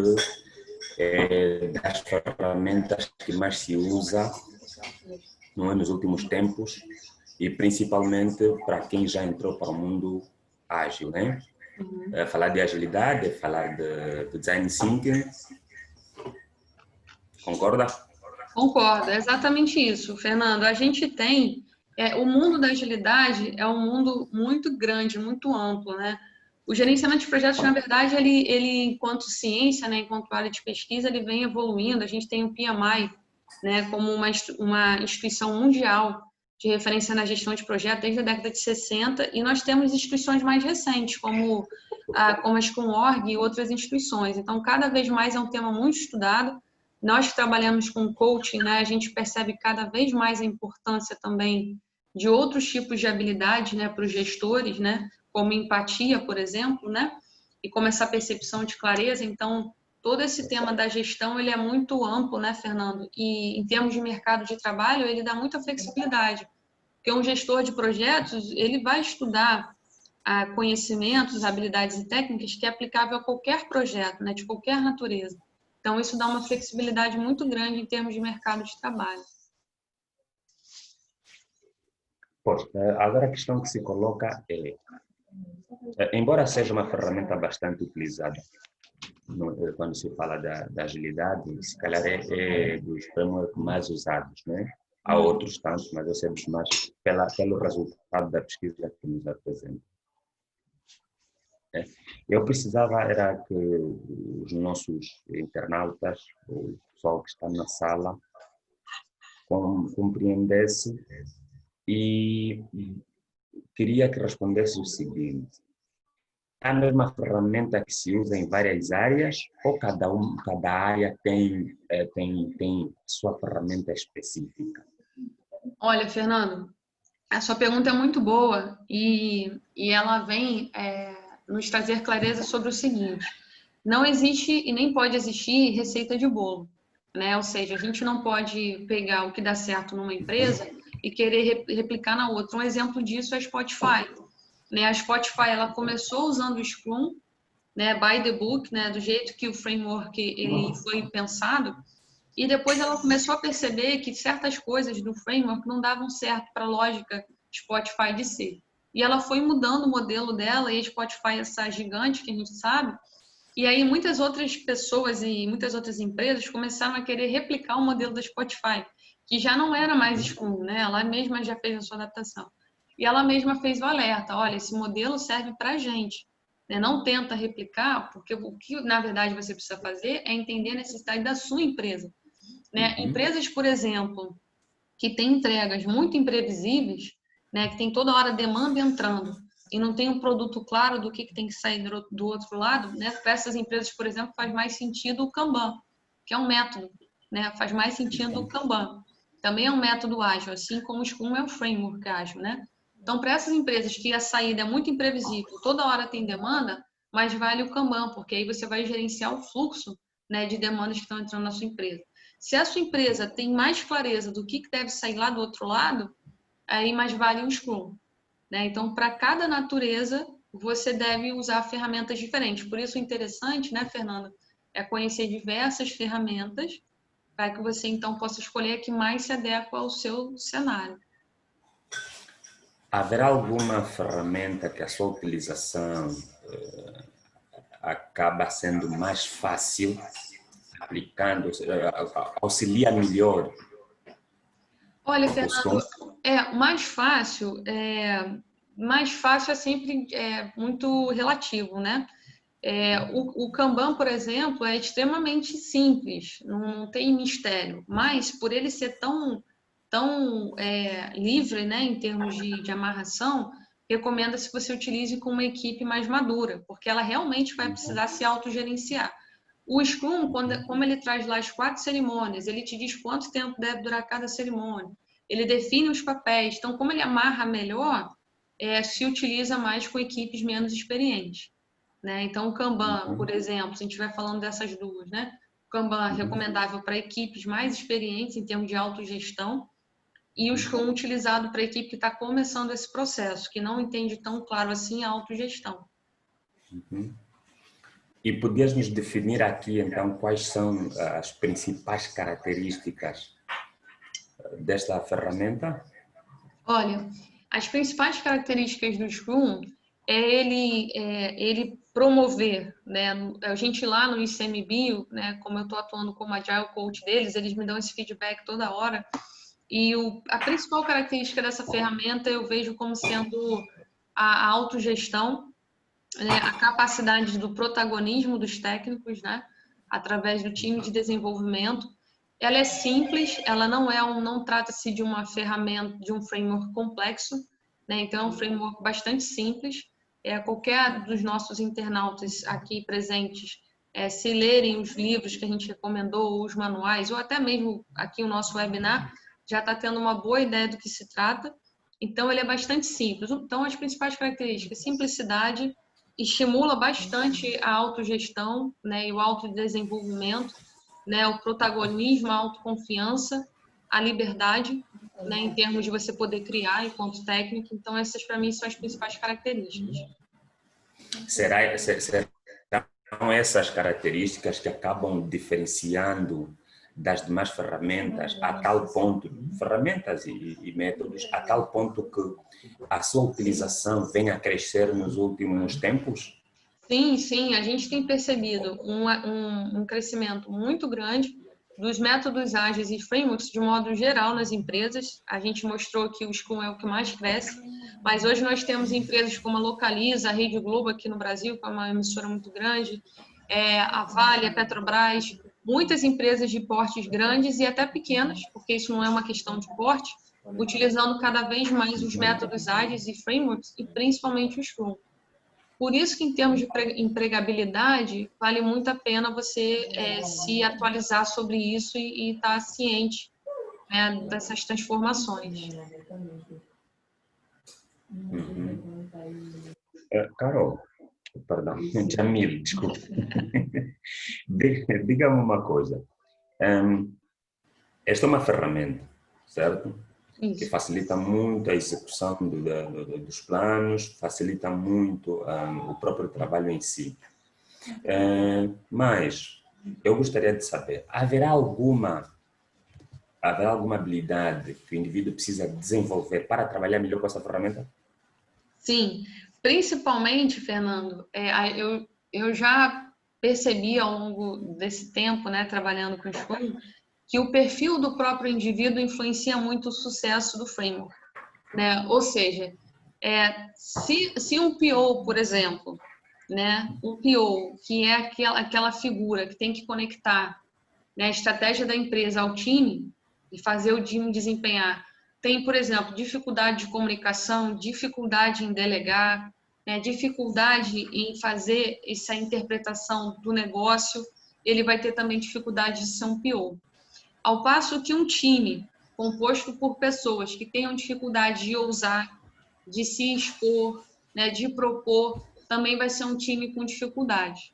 é das ferramentas que mais se usa nos últimos tempos e principalmente para quem já entrou para o mundo ágil, né? Falar de agilidade, falar de design thinking. Concorda? Concordo, é exatamente isso, Fernando. A gente tem o mundo da agilidade é um mundo muito grande, muito amplo, né? O gerenciamento de projetos, na verdade, ele enquanto ciência, né, enquanto área de pesquisa, ele vem evoluindo. A gente tem o PMI, né, como uma instituição mundial de referência na gestão de projetos desde a década de 60, e nós temos instituições mais recentes, como a Scrum.org e outras instituições. Então, cada vez mais é um tema muito estudado. Nós que trabalhamos com coaching, né, a gente percebe cada vez mais a importância também de outros tipos de habilidades, né, para os gestores, né, como empatia, por exemplo, né, e como essa percepção de clareza. Então, todo esse tema da gestão, ele é muito amplo, né, Fernando? E em termos de mercado de trabalho, ele dá muita flexibilidade. Porque um gestor de projetos, ele vai estudar conhecimentos, habilidades e técnicas que é aplicável a qualquer projeto, né, de qualquer natureza. Então, isso dá uma flexibilidade muito grande em termos de mercado de trabalho. Pois, agora a questão que se coloca embora seja uma ferramenta bastante utilizada quando se fala da agilidade, se calhar é dos frameworks mais usados, né? Há outros tantos, mas eu sei mais pelo resultado da pesquisa que nos apresenta. Eu precisava era que os nossos internautas, o pessoal que está na sala, compreendesse e queria que respondesse o seguinte: é a mesma ferramenta que se usa em várias áreas ou cada área tem sua ferramenta específica? Olha, Fernando, a sua pergunta é muito boa e ela vem nos trazer clareza sobre o seguinte: não existe e nem pode existir receita de bolo, né? Ou seja, a gente não pode pegar o que dá certo numa empresa e querer replicar na outra. Um exemplo disso é a Spotify, né? A Spotify, ela começou usando o Scrum né, by the book, né, do jeito que o framework ele foi pensado. E depois ela começou a perceber que certas coisas do framework não davam certo para a lógica Spotify de ser. E ela foi mudando o modelo dela, e a Spotify, essa gigante que a gente sabe, e aí muitas outras pessoas e muitas outras empresas começaram a querer replicar o modelo da Spotify, que já não era mais Scrum, né? Ela mesma já fez a sua adaptação. E ela mesma fez o alerta, olha, esse modelo serve para a gente, né? Não tenta replicar, porque o que na verdade você precisa fazer é entender a necessidade da sua empresa, né? Empresas, por exemplo, que têm entregas muito imprevisíveis, né? Que tem toda hora demanda entrando e não tem um produto claro do que tem que sair do outro lado, né? Para essas empresas, por exemplo, faz mais sentido o Kanban, que é um método, né? Faz mais sentido o Kanban. Também é um método ágil, assim como o Scrum é um framework ágil, né? Então, para essas empresas que a saída é muito imprevisível, toda hora tem demanda, mais vale o Kanban, porque aí você vai gerenciar o fluxo, né, de demandas que estão entrando na sua empresa. Se a sua empresa tem mais clareza do que deve sair lá do outro lado, aí mais vale o Scrum, né? Então, para cada natureza, você deve usar ferramentas diferentes. Por isso, o interessante, né, Fernanda, é conhecer diversas ferramentas para que você, então, possa escolher a que mais se adequa ao seu cenário. Haverá alguma ferramenta que a sua utilização acaba sendo mais fácil, aplicando, auxilia melhor Olha, o Scrum? Fernando, mais fácil é sempre muito relativo, né? O Kanban, por exemplo, é extremamente simples, não tem mistério, mas por ele ser tão livre, né, em termos de amarração, recomenda-se que você utilize com uma equipe mais madura, porque ela realmente vai precisar se autogerenciar. O Scrum, como ele traz lá as 4 cerimônias, ele te diz quanto tempo deve durar cada cerimônia, ele define os papéis, então como ele amarra melhor, se utiliza mais com equipes menos experientes, né? Então o Kanban, por exemplo, se a gente estiver falando dessas duas, né? O Kanban é recomendável para equipes mais experientes em termos de autogestão, e o Scrum utilizado para a equipe que está começando esse processo, que não entende tão claro assim a autogestão. E podias nos definir aqui, então, quais são as principais características desta ferramenta? Olha, as principais características do Scrum é ele promover, né? A gente lá no ICMBio, né? Como eu estou atuando como Agile Coach deles, eles me dão esse feedback toda hora. E a principal característica dessa ferramenta eu vejo como sendo a autogestão, né? A capacidade do protagonismo dos técnicos, né? Através do time de desenvolvimento. Ela é simples, ela não trata-se de uma ferramenta, de um framework complexo, né? Então é um framework bastante simples. Qualquer dos nossos internautas aqui presentes, se lerem os livros que a gente recomendou, ou os manuais, ou até mesmo aqui o nosso webinar, já está tendo uma boa ideia do que se trata. Então ele é bastante simples. Então as principais características: simplicidade, estimula bastante a autogestão, né, e o autodesenvolvimento, né, o protagonismo, a autoconfiança, a liberdade, né, em termos de você poder criar enquanto técnico. Então, essas, para mim, são as principais características. Serão essas características que acabam diferenciando das demais ferramentas a tal ponto, ferramentas e métodos, a tal ponto que a sua utilização vem a crescer nos últimos tempos? Sim, a gente tem percebido um crescimento muito grande dos métodos ágeis e frameworks de modo geral nas empresas. A gente mostrou que o Scrum é o que mais cresce, mas hoje nós temos empresas como a Localiza, a Rede Globo aqui no Brasil, que é uma emissora muito grande, a Vale, a Petrobras, muitas empresas de portes grandes e até pequenas, porque isso não é uma questão de porte, utilizando cada vez mais os métodos ágeis e frameworks, e principalmente o Scrum. Por isso que, em termos de empregabilidade, vale muito a pena você se atualizar sobre isso e estar ciente, né, dessas transformações. Carol, perdão, Jamil, desculpa. Diga-me uma coisa. Esta é uma ferramenta, certo? Isso. Que facilita muito a execução dos planos, facilita muito o próprio trabalho em si. Mas eu gostaria de saber, haverá alguma habilidade que o indivíduo precisa desenvolver para trabalhar melhor com essa ferramenta? Sim, principalmente, Fernando, eu já percebi ao longo desse tempo, né, trabalhando com Scrum, que o perfil do próprio indivíduo influencia muito o sucesso do framework, né? Ou seja, se um PO, por exemplo, né, um PO, que é aquela figura que tem que conectar, né, a estratégia da empresa ao time e fazer o time desempenhar, tem, por exemplo, dificuldade de comunicação, dificuldade em delegar, né, dificuldade em fazer essa interpretação do negócio, ele vai ter também dificuldade de ser um PO. Ao passo que um time composto por pessoas que tenham dificuldade de ousar, de se expor, né, de propor, também vai ser um time com dificuldade.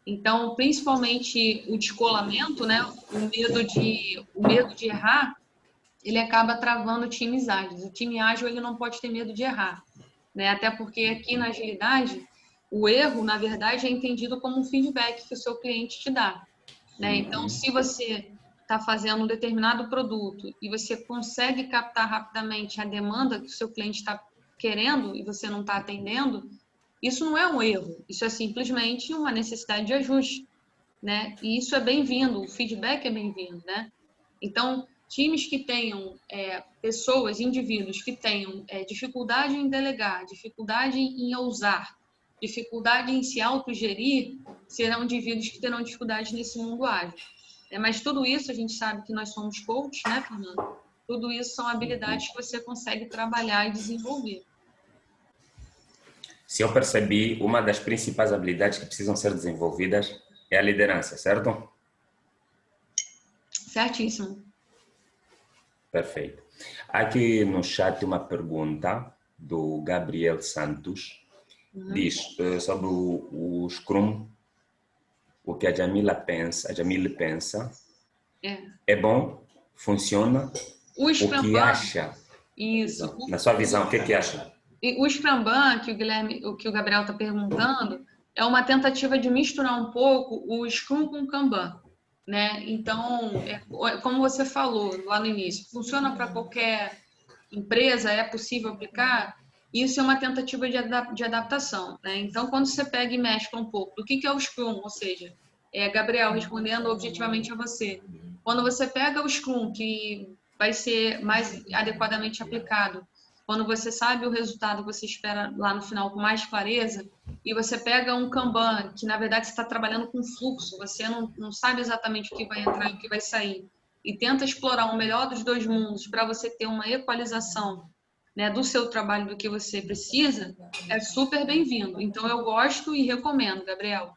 Então, principalmente o descolamento, né, o medo de errar, ele acaba travando times ágeis. O time ágil ele não pode ter medo de errar, né? Até porque aqui na agilidade, o erro, na verdade, é entendido como um feedback que o seu cliente te dá, né? Então, se você está fazendo um determinado produto e você consegue captar rapidamente a demanda que o seu cliente está querendo e você não está atendendo, isso não é um erro, isso é simplesmente uma necessidade de ajuste, né? E isso é bem-vindo, o feedback é bem-vindo, né? Então, times que tenham pessoas, indivíduos que tenham dificuldade em delegar, dificuldade em ousar, dificuldade em se autogerir, serão indivíduos que terão dificuldade nesse mundo ágil. Mas tudo isso, a gente sabe que nós somos coaches, né, Fernando? Tudo isso são habilidades que você consegue trabalhar e desenvolver. Se eu percebi, uma das principais habilidades que precisam ser desenvolvidas é a liderança, certo? Certíssimo. Perfeito. Aqui no chat uma pergunta do Gabriel Santos. Diz sobre o Scrum, o que a Jamile pensa. É bom? Funciona? O que acha? Isso. Na sua visão, o que acha? O Scrum que o Gabriel está perguntando, é uma tentativa de misturar um pouco o Scrum com o Kanban, né? Então, como você falou lá no início, funciona para qualquer empresa, é possível aplicar? Isso é uma tentativa de adaptação, né? Então, quando você pega e mescla um pouco do que é o Scrum, ou seja, Gabriel, respondendo objetivamente a você, quando você pega o Scrum, que vai ser mais adequadamente aplicado, quando você sabe o resultado que você espera lá no final com mais clareza, e você pega um Kanban, que na verdade você está trabalhando com fluxo, você não sabe exatamente o que vai entrar e o que vai sair, e tenta explorar o melhor dos dois mundos para você ter uma equalização, né, do seu trabalho, do que você precisa, é super bem-vindo. Então, eu gosto e recomendo, Gabriel.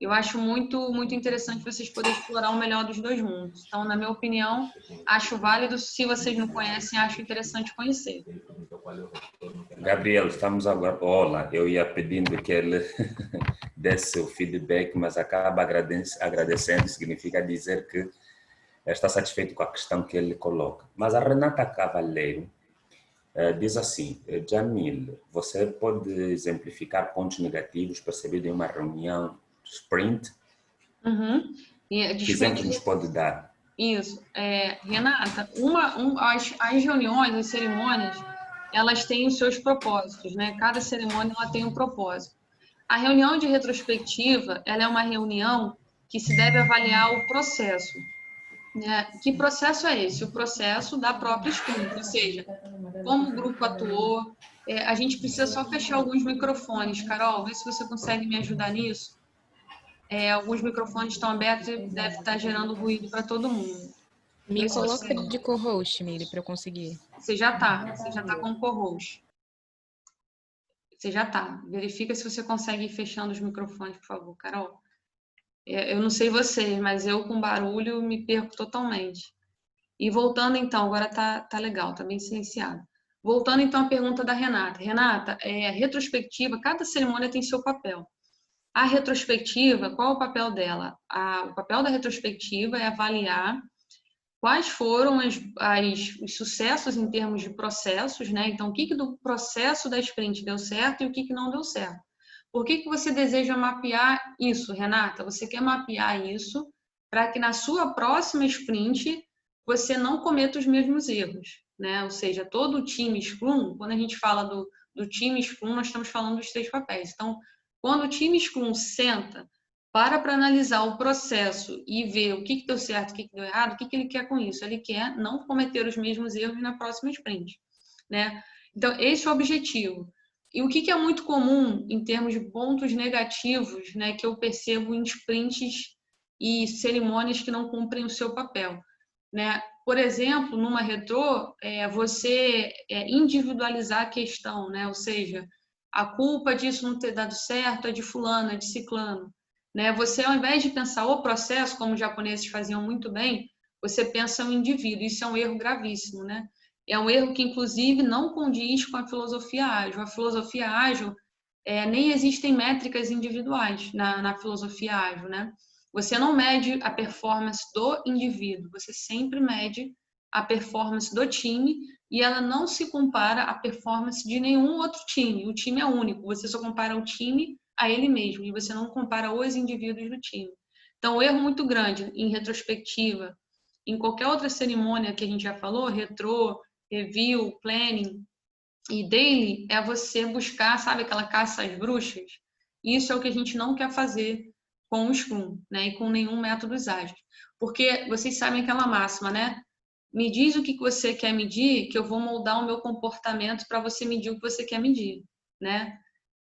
Eu acho muito interessante vocês poderem explorar o melhor dos dois mundos. Então, na minha opinião, acho válido. Se vocês não conhecem, acho interessante conhecer. Gabriel, estamos agora... Olá, eu ia pedindo que ele desse o feedback, mas acaba agradecendo, significa dizer que está satisfeito com a questão que ele coloca. Mas a Renata Cavaleiro diz assim: Jamil, você pode exemplificar pontos negativos percebidos em uma reunião sprint? Que exemplo nos pode dar? Isso. Renata, as reuniões, as cerimônias, elas têm os seus propósitos, né? Cada cerimônia ela tem um propósito. A reunião de retrospectiva, ela é uma reunião que se deve avaliar o processo. Né? Que processo é esse? O processo da própria Scrum, ou seja, como o grupo atuou. A gente precisa só fechar alguns microfones. Carol, vê se você consegue me ajudar nisso. Alguns microfones estão abertos e deve estar gerando ruído para todo mundo. Me coloca de co-host, Mili, para eu conseguir. Você já está com co-host. Você já está. Verifica se você consegue ir fechando os microfones, por favor, Carol. Eu não sei vocês, mas eu com barulho me perco totalmente. E voltando então, agora tá legal, tá bem silenciado. Voltando então à pergunta da Renata. Renata, retrospectiva, cada cerimônia tem seu papel. A retrospectiva, qual é o papel dela? O papel da retrospectiva é avaliar quais foram os sucessos em termos de processos, né? Então, o que do processo da sprint deu certo e o que não deu certo. Por que você deseja mapear isso, Renata? Você quer mapear isso para que na sua próxima sprint você não cometa os mesmos erros, né? Ou seja, todo o time Scrum, quando a gente fala do time Scrum, nós estamos falando dos 3 papéis. Então, quando o time Scrum senta para analisar o processo e ver o que deu certo, o que deu errado, o que ele quer com isso? Ele quer não cometer os mesmos erros na próxima sprint, né? Então, esse é o objetivo. E o que é muito comum em termos de pontos negativos, né, que eu percebo em sprints e cerimônias que não cumprem o seu papel, né? Por exemplo, numa retrô, você individualizar a questão, né? Ou seja, a culpa disso não ter dado certo é de fulano, é de ciclano, né? Você, ao invés de pensar o processo, como os japoneses faziam muito bem, você pensa no indivíduo. Isso é um erro gravíssimo, né? É um erro que, inclusive, não condiz com a filosofia ágil. A filosofia ágil, nem existem métricas individuais na filosofia ágil, né? Você não mede a performance do indivíduo, você sempre mede a performance do time e ela não se compara à performance de nenhum outro time. O time é único, você só compara o time a ele mesmo e você não compara os indivíduos do time. Então, o erro muito grande em retrospectiva, em qualquer outra cerimônia que a gente já falou, retrô, review, planning e daily, é você buscar, sabe, aquela caça às bruxas. Isso é o que a gente não quer fazer com o Scrum, né, e com nenhum método ágil. Porque vocês sabem aquela máxima, né? Me diz o que você quer medir, que eu vou moldar o meu comportamento para você medir o que você quer medir, né?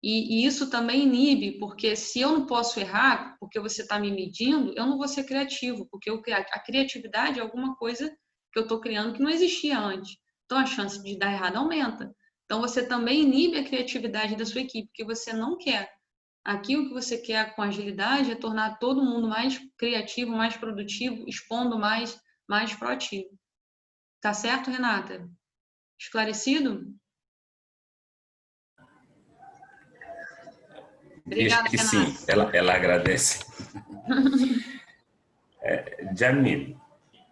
E isso também inibe, porque se eu não posso errar, porque você está me medindo, eu não vou ser criativo, porque a criatividade é alguma coisa que eu estou criando que não existia antes. Então, a chance de dar errado aumenta. Então, você também inibe a criatividade da sua equipe, porque você não quer. Aqui, o que você quer com agilidade é tornar todo mundo mais criativo, mais produtivo, expondo mais proativo. Tá certo, Renata? Esclarecido? Diz Obrigada, que Renata. sim, ela agradece. Jamil,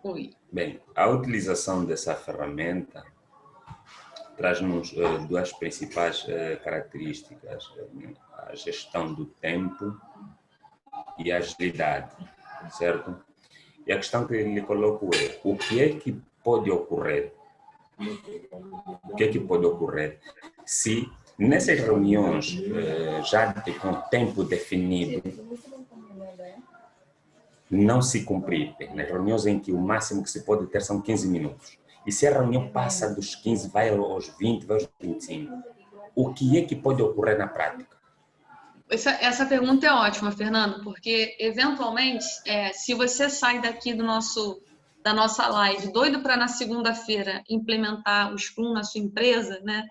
Oi. bem, a utilização dessa ferramenta traz-nos duas principais características: a gestão do tempo e a agilidade, certo? E a questão que lhe coloco é: o que é que pode ocorrer? O que é que pode ocorrer se nessas reuniões já com tempo definido não se cumprir? Nas reuniões em que o máximo que se pode ter são 15 minutos. E se a reunião passa dos 15, vai aos 20, vai aos 25, o que é que pode ocorrer na prática? Essa pergunta é ótima, Fernando, porque eventualmente, se você sai daqui da nossa live doido para na segunda-feira implementar o Scrum na sua empresa, né?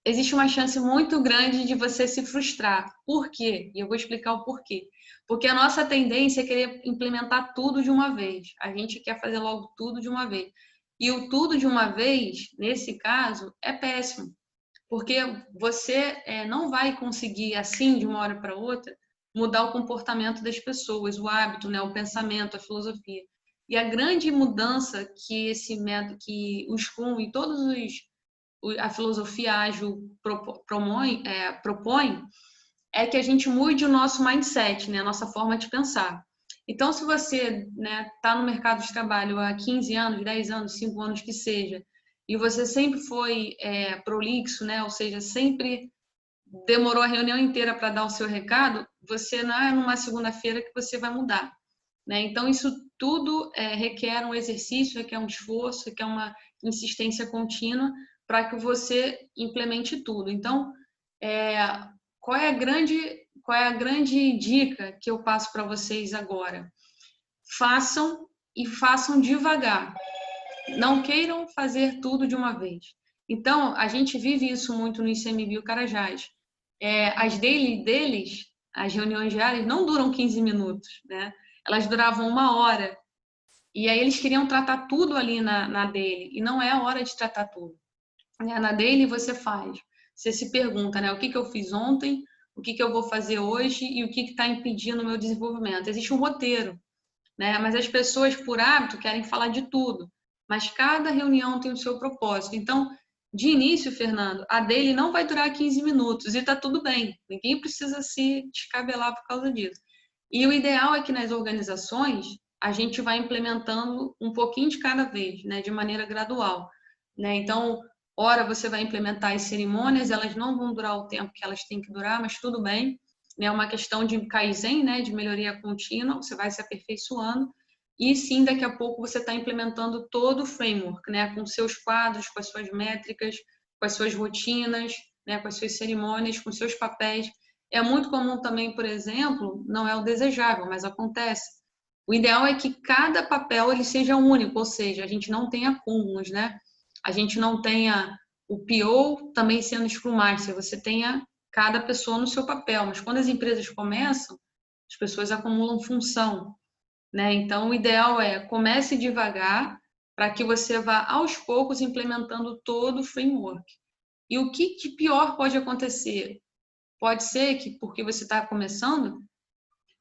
Existe uma chance muito grande de você se frustrar. Por quê? E eu vou explicar o porquê. Porque a nossa tendência é querer implementar tudo de uma vez. A gente quer fazer logo tudo de uma vez. E o tudo de uma vez, nesse caso, é péssimo. Porque você não vai conseguir, assim, de uma hora para outra, mudar o comportamento das pessoas, o hábito, né, o pensamento, a filosofia. E a grande mudança que esse método, que o Scrum e a filosofia ágil propõe é que a gente mude o nosso mindset, né, a nossa forma de pensar. Então, se você está no mercado de trabalho há 15 anos, 10 anos, 5 anos que seja, e você sempre foi prolixo, né, ou seja, sempre demorou a reunião inteira para dar o seu recado, você não é numa segunda-feira que você vai mudar, né? Então, isso tudo requer um exercício, requer um esforço, requer uma insistência contínua para que você implemente tudo. Então, qual é a grande dica que eu passo para vocês agora? Façam e façam devagar. Não queiram fazer tudo de uma vez. Então, a gente vive isso muito no ICMBio Carajás. As daily deles, as reuniões diárias, não duram 15 minutos, né? Elas duravam 1 hora. E aí eles queriam tratar tudo ali na daily. E não é a hora de tratar tudo. Na daily você faz. Você se pergunta, né? O que eu fiz ontem, o que eu vou fazer hoje e o que está impedindo o meu desenvolvimento. Existe um roteiro, né? Mas as pessoas, por hábito, querem falar de tudo. Mas cada reunião tem o seu propósito. Então, de início, Fernando, a dele não vai durar 15 minutos e está tudo bem. Ninguém precisa se descabelar por causa disso. E o ideal é que nas organizações a gente vai implementando um pouquinho de cada vez, né, de maneira gradual, né? Então, ora você vai implementar as cerimônias, elas não vão durar o tempo que elas têm que durar, mas tudo bem, né? É uma questão de Kaizen, né, de melhoria contínua, você vai se aperfeiçoando. E sim, daqui a pouco você está implementando todo o framework, né, com seus quadros, com as suas métricas, com as suas rotinas, né, com as suas cerimônias, com os seus papéis. É muito comum também, por exemplo, não é o desejável, mas acontece. O ideal é que cada papel ele seja único, ou seja, a gente não tenha acúmulos, né? A gente não tenha o PO também sendo Scrum Master, você tenha cada pessoa no seu papel. Mas quando as empresas começam, as pessoas acumulam função, né? Então, o ideal é comece devagar para que você vá aos poucos implementando todo o framework. E o que de pior pode acontecer? Pode ser que, porque você está começando,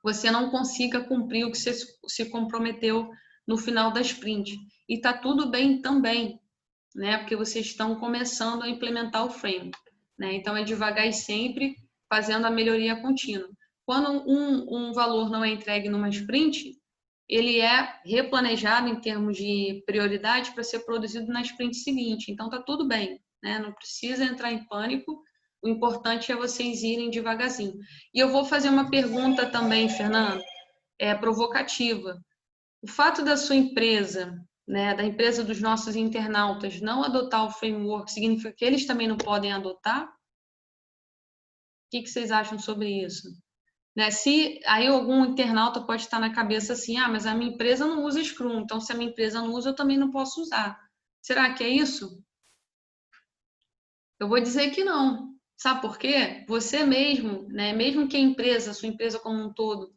você não consiga cumprir o que você se comprometeu no final da sprint. E está tudo bem também, né? Porque vocês estão começando a implementar o framework, né? Então, é devagar e sempre fazendo a melhoria contínua. Quando um valor não é entregue numa sprint, ele é replanejado em termos de prioridade para ser produzido na sprint seguinte. Então, está tudo bem, né? Não precisa entrar em pânico. O importante é vocês irem devagarzinho. E eu vou fazer uma pergunta também, Fernando, provocativa. O fato da sua empresa, né, da empresa dos nossos internautas, não adotar o framework, significa que eles também não podem adotar? O que vocês acham sobre isso? Né? Se aí algum internauta pode estar na cabeça assim, ah, mas a minha empresa não usa Scrum, então se a minha empresa não usa, eu também não posso usar. Será que é isso? Eu vou dizer que não. Sabe por quê? Você mesmo, né, mesmo que a empresa, a sua empresa como um todo,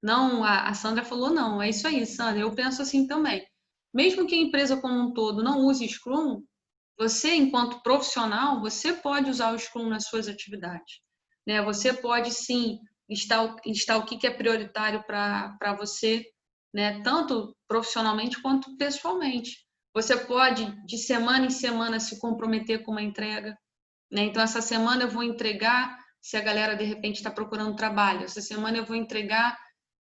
não, a Sandra falou não, é isso aí, Sandra, eu penso assim também. Mesmo que a empresa como um todo não use Scrum, você, enquanto profissional, você pode usar o Scrum nas suas atividades, né? Você pode, sim, listar o que é prioritário para você, né? Tanto profissionalmente quanto pessoalmente. Você pode, de semana em semana, se comprometer com uma entrega, né? Então, essa semana eu vou entregar, se a galera, de repente, está procurando trabalho, essa semana eu vou entregar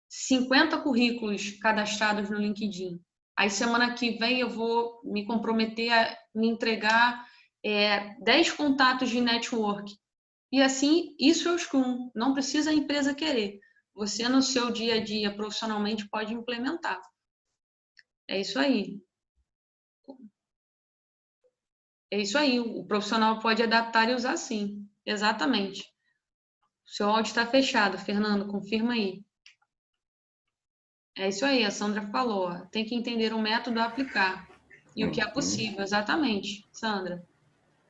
50 currículos cadastrados no LinkedIn. Aí, semana que vem, eu vou me comprometer a me entregar 10 contatos de network. E assim, isso é o Scrum. Não precisa a empresa querer. Você, no seu dia a dia, profissionalmente, pode implementar. É isso aí. É isso aí. O profissional pode adaptar e usar sim. Exatamente. O seu áudio está fechado, Fernando. Confirma aí. É isso aí, a Sandra falou. Ó. Tem que entender o método a aplicar e o que é possível, exatamente, Sandra.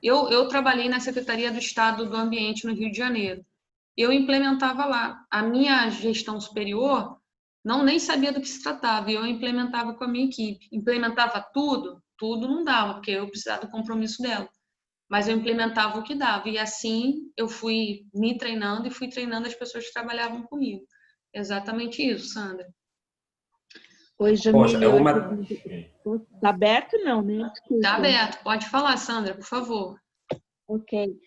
Eu trabalhei na Secretaria do Estado do Ambiente no Rio de Janeiro. Eu implementava lá. A minha gestão superior não nem sabia do que se tratava e eu implementava com a minha equipe. Implementava tudo? Tudo não dava, porque eu precisava do compromisso dela. Mas eu implementava o que dava. E assim eu fui me treinando e fui treinando as pessoas que trabalhavam comigo. Exatamente isso, Sandra. Oi, Poxa, Jamile, é uma... Tá aberto não, né? Desculpa. Tá aberto, pode falar, Sandra, por favor. Ok.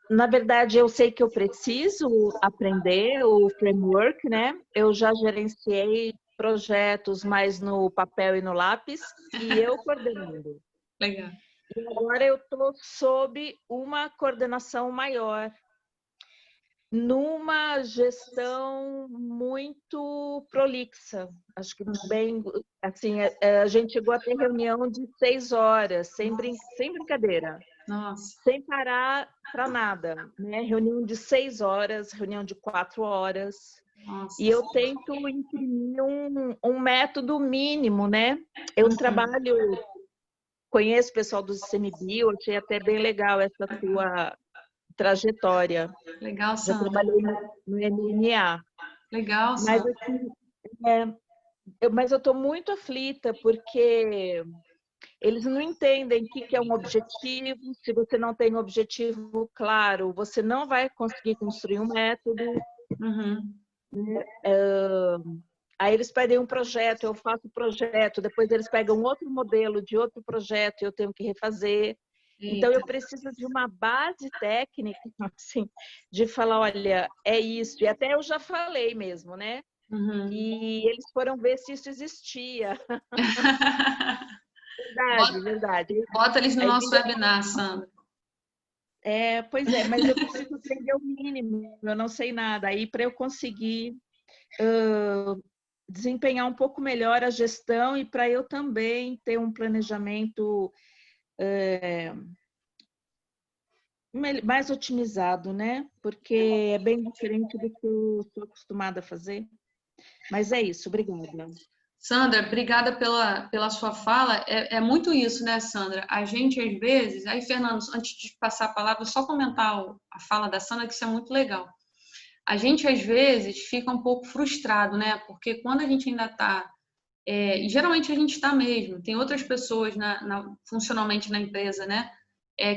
Na verdade, eu sei que eu preciso aprender o framework, né? Eu já gerenciei projetos mais no papel e no lápis, e eu coordenando. Legal. E agora eu estou sob uma coordenação maior, numa gestão muito prolixa. Acho que bem, assim, a gente chegou a ter reunião de 6 horas, sem brincadeira. Nossa. Sem parar para nada, né? Reunião de 6 horas, reunião de 4 horas. Nossa. E eu tento imprimir um método mínimo, né? Eu conheço o pessoal do CMBio, achei até bem legal essa tua trajetória. Legal, Já Sandra. trabalhei no MMA. Legal, Mas, Sandra. assim, mas eu estou muito aflita, porque eles não entendem o que é um objetivo. Se você não tem um objetivo claro, você não vai conseguir construir um método. Uhum. Aí eles pedem um projeto, eu faço o projeto, depois eles pegam outro modelo de outro projeto e eu tenho que refazer. Então, eu Eita. preciso de uma base técnica, assim, de falar, olha, é isso. E até eu já falei mesmo, né? Uhum. E eles foram ver se isso existia. Verdade, Bota, verdade. bota eles no Aí nosso webinar, Sandra. pois é, mas eu preciso aprender o mínimo, eu não sei nada. Aí, para eu conseguir desempenhar um pouco melhor a gestão e para eu também ter um planejamento mais otimizado, né? Porque é bem diferente do que eu estou acostumada a fazer. Mas é isso, obrigada. Sandra, obrigada pela sua fala. É muito isso, né, Sandra? A gente, às vezes... Aí, Fernando, antes de passar a palavra, só comentar a fala da Sandra, que isso é muito legal. A gente, às vezes, fica um pouco frustrado, né? Porque quando a gente ainda está... e geralmente a gente está mesmo. Tem outras pessoas funcionalmente na empresa, né?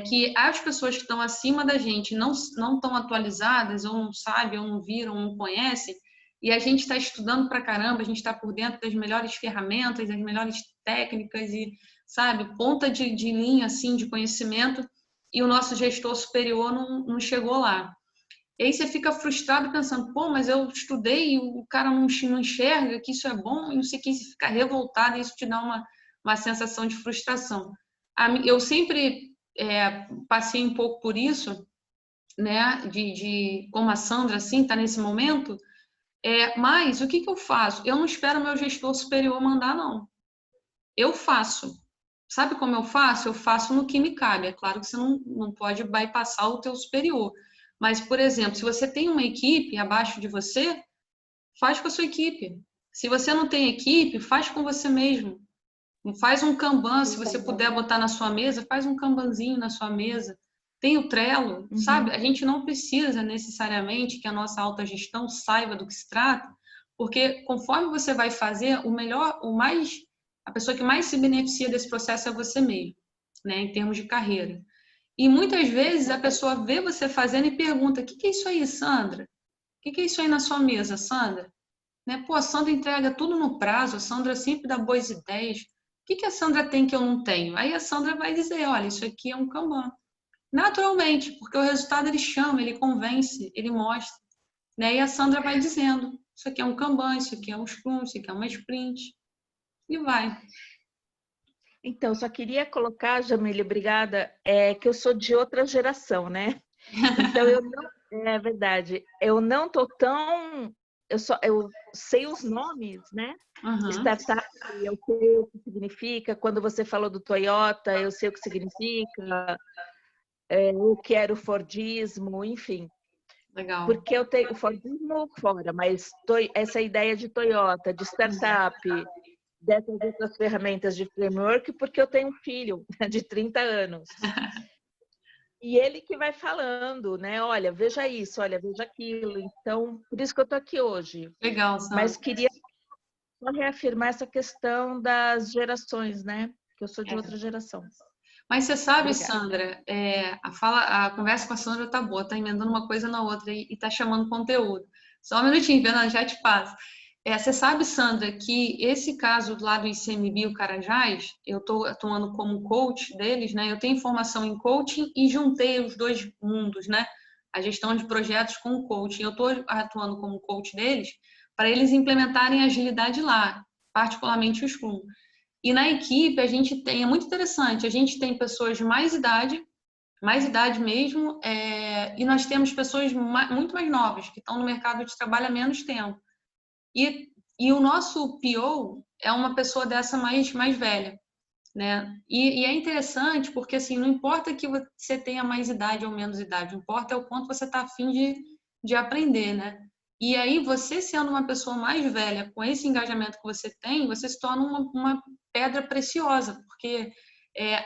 Que as pessoas que estão acima da gente não estão atualizadas, ou não sabem, ou não viram, ou não conhecem, e a gente está estudando pra caramba, a gente está por dentro das melhores ferramentas, das melhores técnicas e, sabe, ponta de linha, assim, de conhecimento, e o nosso gestor superior não chegou lá. E aí você fica frustrado pensando, pô, mas eu estudei e o cara não enxerga que isso é bom, e não sei o que, você fica revoltado, e isso te dá uma sensação de frustração. Eu sempre passei um pouco por isso, né, como a Sandra, assim, está nesse momento, mas o que eu faço? Eu não espero meu gestor superior mandar, não. Eu faço. Sabe como eu faço? Eu faço no que me cabe. É claro que você não pode bypassar o teu superior. Mas, por exemplo, se você tem uma equipe abaixo de você, faz com a sua equipe. Se você não tem equipe, faz com você mesmo. Faz um Kanban, se você puder botar na sua mesa, faz um Kanbanzinho na sua mesa. Tem o Trello, sabe? A gente não precisa necessariamente que a nossa autogestão saiba do que se trata, porque conforme você vai fazer, a pessoa que mais se beneficia desse processo é você mesmo, né? Em termos de carreira. E muitas vezes a pessoa vê você fazendo e pergunta: o que é isso aí, Sandra? O que é isso aí na sua mesa, Sandra? Né? Pô, a Sandra entrega tudo no prazo, a Sandra sempre dá boas ideias. O que a Sandra tem que eu não tenho? Aí a Sandra vai dizer, olha, isso aqui é um Kanban. Naturalmente, porque o resultado ele chama, ele convence, ele mostra. Né? E a Sandra vai dizendo, isso aqui é um Kanban, isso aqui é um Scrum, isso aqui é uma Sprint. E vai. Então, só queria colocar, Jamile, obrigada, que eu sou de outra geração, né? Então, é verdade, eu não tô tão... Eu sei os nomes, né? Uhum. Startup, eu sei o que significa. Quando você falou do Toyota, eu sei o que significa. O que era o Fordismo, enfim. Legal. Porque eu tenho o Fordismo fora, mas essa ideia de Toyota, de startup, dessas outras ferramentas de framework, porque eu tenho um filho de 30 anos. E ele que vai falando, né? Olha, veja isso, olha, veja aquilo. Então, por isso que eu estou aqui hoje. Legal, Sandra. Mas queria só reafirmar essa questão das gerações, né? Que eu sou de outra geração. Mas você sabe, Obrigada. Sandra, a conversa com a Sandra tá boa, tá emendando uma coisa na outra e tá chamando conteúdo. Só um minutinho, Fernanda, já te passo. Você sabe, Sandra, que esse caso lá do ICMBio Carajás, eu estou atuando como coach deles, né? Eu tenho formação em coaching e juntei os dois mundos, né? A gestão de projetos com o coaching. Eu estou atuando como coach deles para eles implementarem agilidade lá, particularmente o Scrum. E na equipe a gente tem, é muito interessante, a gente tem pessoas de mais idade mesmo, e nós temos pessoas muito mais novas, que estão no mercado de trabalho há menos tempo. E o nosso PO é uma pessoa dessa mais velha, né? E é interessante porque, assim, não importa que você tenha mais idade ou menos idade, o que importa é o quanto você está afim de aprender, né? E aí, você sendo uma pessoa mais velha, com esse engajamento que você tem, você se torna uma pedra preciosa, porque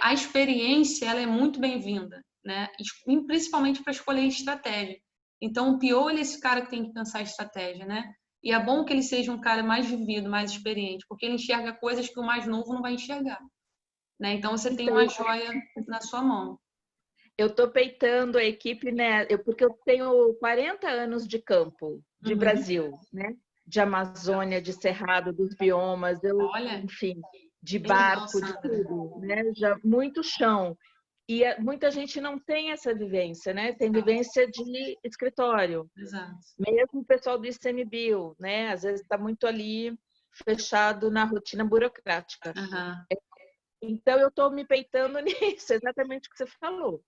a experiência ela é muito bem-vinda, né? E principalmente para escolher estratégia. Então, o PO ele é esse cara que tem que pensar estratégia, né? E é bom que ele seja um cara mais vivido, mais experiente, porque ele enxerga coisas que o mais novo não vai enxergar. Né? Então, você tem uma joia na sua mão. Eu estou peitando a equipe, né? Porque eu tenho 40 anos de campo, de Brasil, né? De Amazônia, de Cerrado, dos biomas, Olha, enfim, de legal, barco, de Sandra. tudo, né? Já muito chão. E muita gente não tem essa vivência, né? Tem vivência de escritório. Exato. Mesmo o pessoal do ICMBio, né? Às vezes está muito ali fechado na rotina burocrática. Uhum. Então, eu estou me peitando nisso, exatamente o que você falou.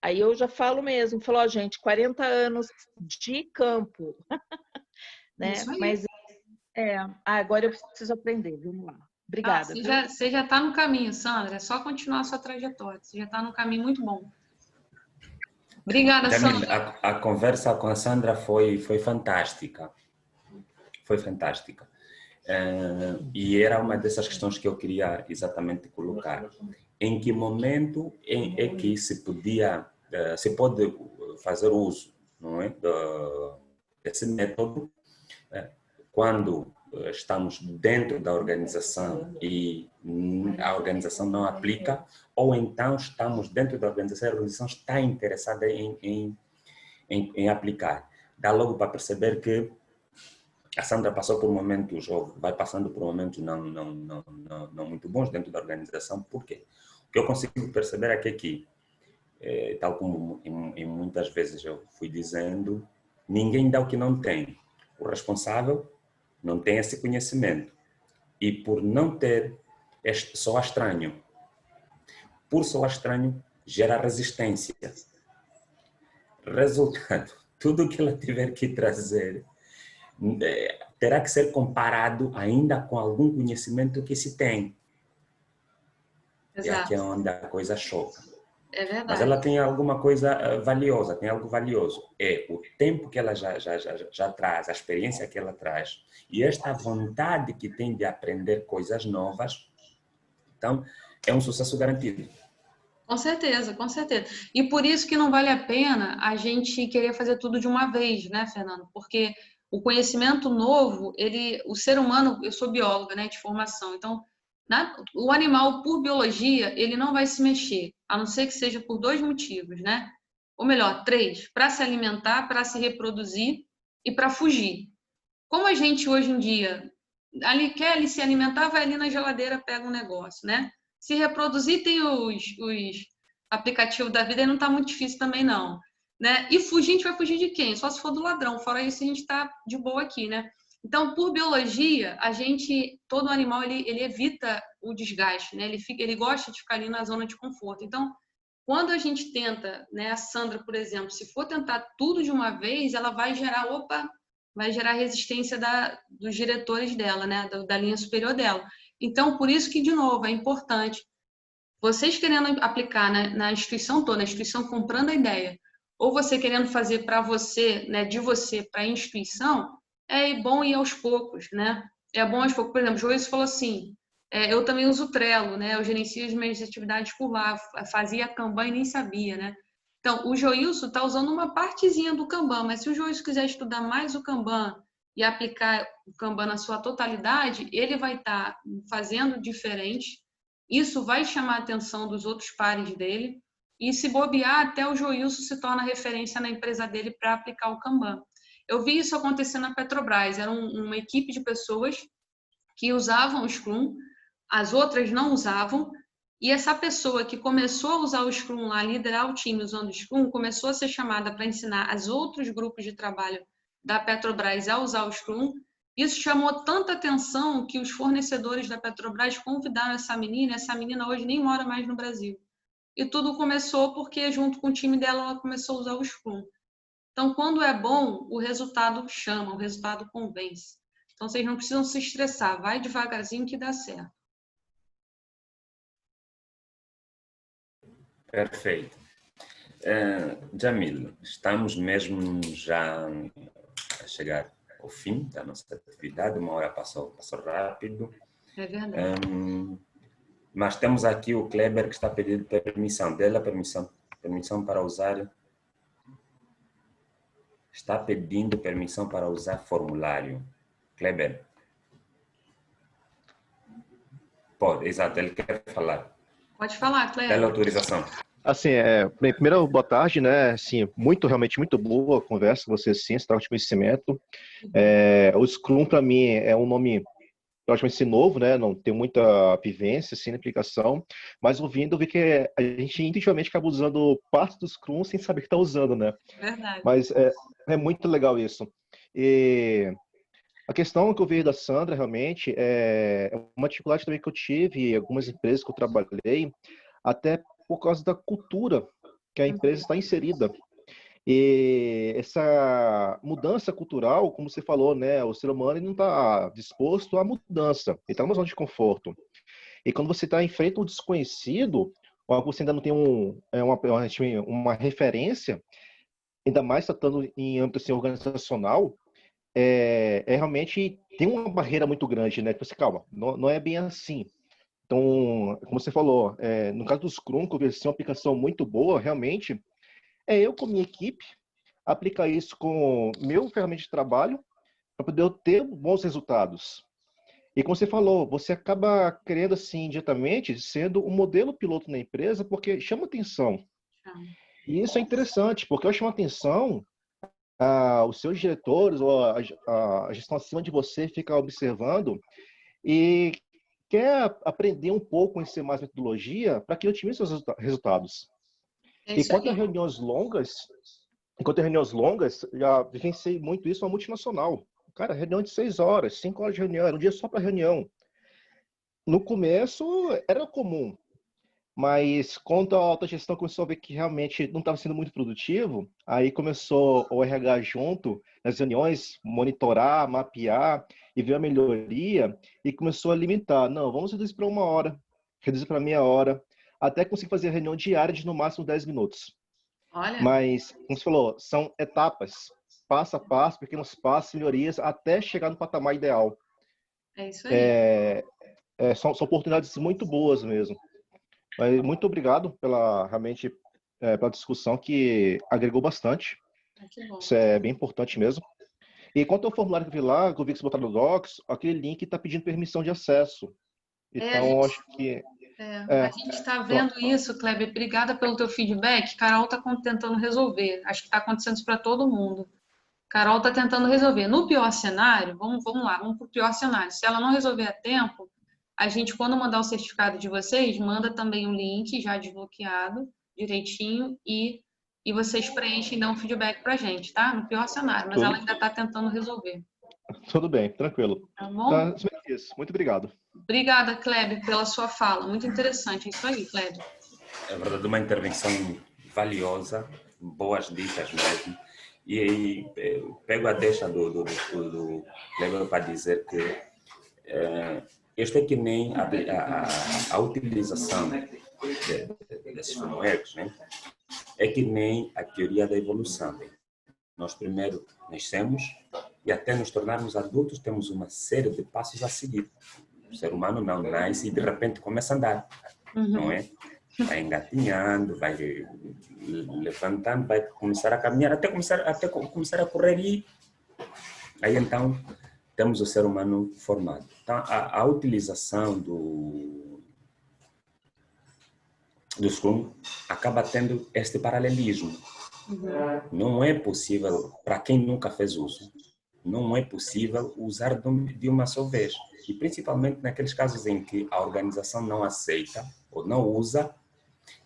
Aí eu já falo mesmo, falo, ó, gente, 40 anos de campo. Né? Isso aí. Mas, agora eu preciso aprender, vamos lá. Obrigada. Você já está no caminho, Sandra, é só continuar a sua trajetória, você já está no caminho muito bom. Obrigada, Jamil, Sandra. a conversa com a Sandra foi fantástica. Foi fantástica. E era uma dessas questões que eu queria exatamente colocar. Em que momento é que se pode fazer uso, não é, desse método quando estamos dentro da organização e a organização não aplica, ou então estamos dentro da organização e a organização está interessada em aplicar. Dá logo para perceber que a Sandra passou por momentos, ou vai passando por momentos não muito bons dentro da organização. Por quê? O que eu consigo perceber é que aqui, tal como em muitas vezes eu fui dizendo, ninguém dá o que não tem. O responsável não tem esse conhecimento. E por não ter, soa estranho. Por soar estranho, gera resistência. Resultado, tudo que ela tiver que trazer terá que ser comparado ainda com algum conhecimento que se tem. Exato. E aqui é onde a coisa choca. É verdade. Mas ela tem alguma coisa valiosa, tem algo valioso. É o tempo que ela já traz, a experiência que ela traz e esta vontade que tem de aprender coisas novas. Então, é um sucesso garantido. Com certeza, com certeza. E por isso que não vale a pena a gente querer fazer tudo de uma vez, né, Fernando? Porque o conhecimento novo, o ser humano, eu sou bióloga, né, de formação, então, o animal, por biologia, ele não vai se mexer, a não ser que seja por 2 motivos, né? Ou melhor, 3, para se alimentar, para se reproduzir e para fugir. Como a gente hoje em dia quer ali se alimentar, vai ali na geladeira, pega um negócio, né? Se reproduzir, tem os aplicativos da vida e não está muito difícil também, não. Né? E fugir, a gente vai fugir de quem? Só se for do ladrão. Fora isso, a gente está de boa aqui, né? Então, por biologia, todo animal, ele evita o desgaste, né? Ele gosta de ficar ali na zona de conforto. Então, quando a gente tenta, né, a Sandra, por exemplo, se for tentar tudo de uma vez, ela vai gerar resistência dos diretores dela, né, da linha superior dela. Então, por isso que, de novo, é importante vocês querendo aplicar na instituição toda, a instituição comprando a ideia, ou você querendo fazer para você, né, de você para a instituição, é bom ir aos poucos, né? É bom aos poucos. Por exemplo, o Joyce falou assim, eu também uso o Trello, né? Eu gerencio as minhas atividades por lá, fazia Kanban e nem sabia, né? Então, o Joilson está usando uma partezinha do Kanban, mas se o Joilson quiser estudar mais o Kanban e aplicar o Kanban na sua totalidade, ele vai estar fazendo diferente. Isso vai chamar a atenção dos outros pares dele e, se bobear, até o Joilson se torna referência na empresa dele para aplicar o Kanban. Eu vi isso acontecer na Petrobras. Era uma equipe de pessoas que usavam o Scrum, as outras não usavam, e essa pessoa que começou a usar o Scrum lá, liderar o time usando o Scrum, começou a ser chamada para ensinar os outros grupos de trabalho da Petrobras a usar o Scrum. Isso chamou tanta atenção que os fornecedores da Petrobras convidaram essa menina hoje nem mora mais no Brasil. E tudo começou porque, junto com o time dela, ela começou a usar o Scrum. Então, quando é bom, o resultado chama, o resultado convence. Então, vocês não precisam se estressar, vai devagarzinho que dá certo. Perfeito. Jamil, estamos mesmo já a chegar ao fim da nossa atividade, 1 hora passou rápido. É verdade. Mas temos aqui o Kleber que está pedindo permissão. Dê-lhe a permissão para usar. Está pedindo permissão para usar formulário. Kleber. Pode, exato, ele quer falar. Pode falar, Kleber. Dê-lhe autorização. Assim, primeiro, boa tarde, né? Assim, realmente muito boa a conversa com você, sim, esse troca de conhecimento. O Scrum, para mim, é um nome relativamente novo, né? Não tenho muita vivência, assim, na aplicação, mas ouvindo, eu vi que a gente intuitivamente acaba usando parte do Scrum sem saber que está usando, né? Verdade. Mas é muito legal isso. E a questão que eu vejo da Sandra, realmente, é uma dificuldade também que eu tive em algumas empresas que eu trabalhei, até por causa da cultura que a empresa está inserida. E essa mudança cultural, como você falou, né, o ser humano ele não está disposto à mudança, ele está numa zona de conforto. E quando você está em frente ao desconhecido, ou você ainda não tem uma referência, ainda mais tratando em âmbito assim, organizacional, realmente tem uma barreira muito grande, né? Tipo assim, calma, não é bem assim. Então, como você falou, no caso do Scrum, que eu vejo assim, uma aplicação muito boa, realmente, eu com minha equipe aplicar isso com meu ferramenta de trabalho para poder eu ter bons resultados. E como você falou, você acaba querendo assim diretamente sendo um modelo piloto na empresa porque chama atenção. E isso é interessante, porque eu chamo atenção os seus diretores ou a gestão acima de você fica observando e quer aprender um pouco, conhecer mais metodologia para que otimize seus resultados. É E isso quanto a aí. reuniões longas, já vivenciei muito isso na multinacional. Cara, reunião de 6 horas, 5 horas de reunião, era um dia só para reunião. No começo era comum, mas quando a alta gestão começou a ver que realmente não estava sendo muito produtivo, aí começou o RH junto nas reuniões, monitorar, mapear e ver a melhoria e começou a limitar. Não, vamos reduzir para 1 hora, reduzir para meia hora, até conseguir fazer reunião diária de no máximo 10 minutos. Olha, Mas, como você falou, são etapas, passo a passo, pequenos passos, melhorias, até chegar no patamar ideal. é isso aí. São oportunidades muito boas mesmo. Mas muito obrigado realmente, pela discussão que agregou bastante. Que bom. Isso é bem importante mesmo. E quanto ao formulário que eu vi lá, que eu vi que você botou no Docs, aquele link está pedindo permissão de acesso. A Então, gente acho que... a gente está Então, vendo isso, Kleber. Obrigada pelo teu feedback. Carol está tentando resolver. Acho que está acontecendo isso para todo mundo. Carol está tentando resolver. No pior cenário, vamos lá, vamos para o pior cenário. Se ela não resolver a tempo, a gente, quando mandar o certificado de vocês, manda também um link já desbloqueado, direitinho, e vocês preenchem e dão um feedback para a gente, tá? No pior cenário, mas ela ainda está tentando resolver. tudo bem, tranquilo. Tá bom? Tá, isso. Muito obrigado. Obrigada, Kleber, pela sua fala. Muito interessante. É isso aí, Kleber. É verdade, uma intervenção valiosa, boas dicas mesmo. E aí, pego a deixa do Kleber para dizer que este é que nem a utilização desses frameworks, né? É que nem a teoria da evolução. Nós primeiro nascemos e até nos tornarmos adultos temos uma série de passos a seguir. O ser humano não nasce e de repente começa a andar, não é? Vai engatinhando, vai levantando, vai começar a caminhar, até começar a correr e aí então temos o ser humano formado. Então a utilização do Scrum acaba tendo este paralelismo. Não é possível, para quem nunca fez uso, não é possível usar de uma só vez. E principalmente naqueles casos em que a organização não aceita ou não usa,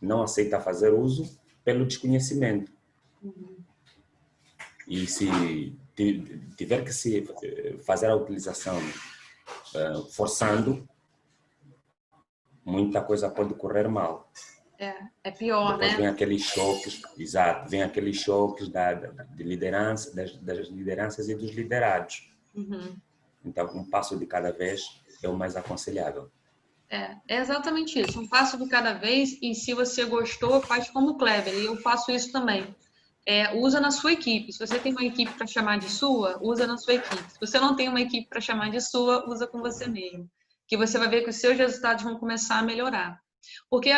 não aceita fazer uso pelo desconhecimento. E se tiver que se fazer a utilização forçando, muita coisa pode correr mal. É pior, depois, né? vem aqueles choques, exato, vem aqueles choques de liderança, das lideranças e dos liderados. Então, um passo de cada vez é o mais aconselhável. É exatamente isso, um passo de cada vez, e se você gostou, faz como o Kleber, e eu faço isso também. Usa na sua equipe. Se você tem uma equipe para chamar de sua, usa na sua equipe. Se você não tem uma equipe para chamar de sua, usa com você mesmo. Que você vai ver que os seus resultados vão começar a melhorar. Porque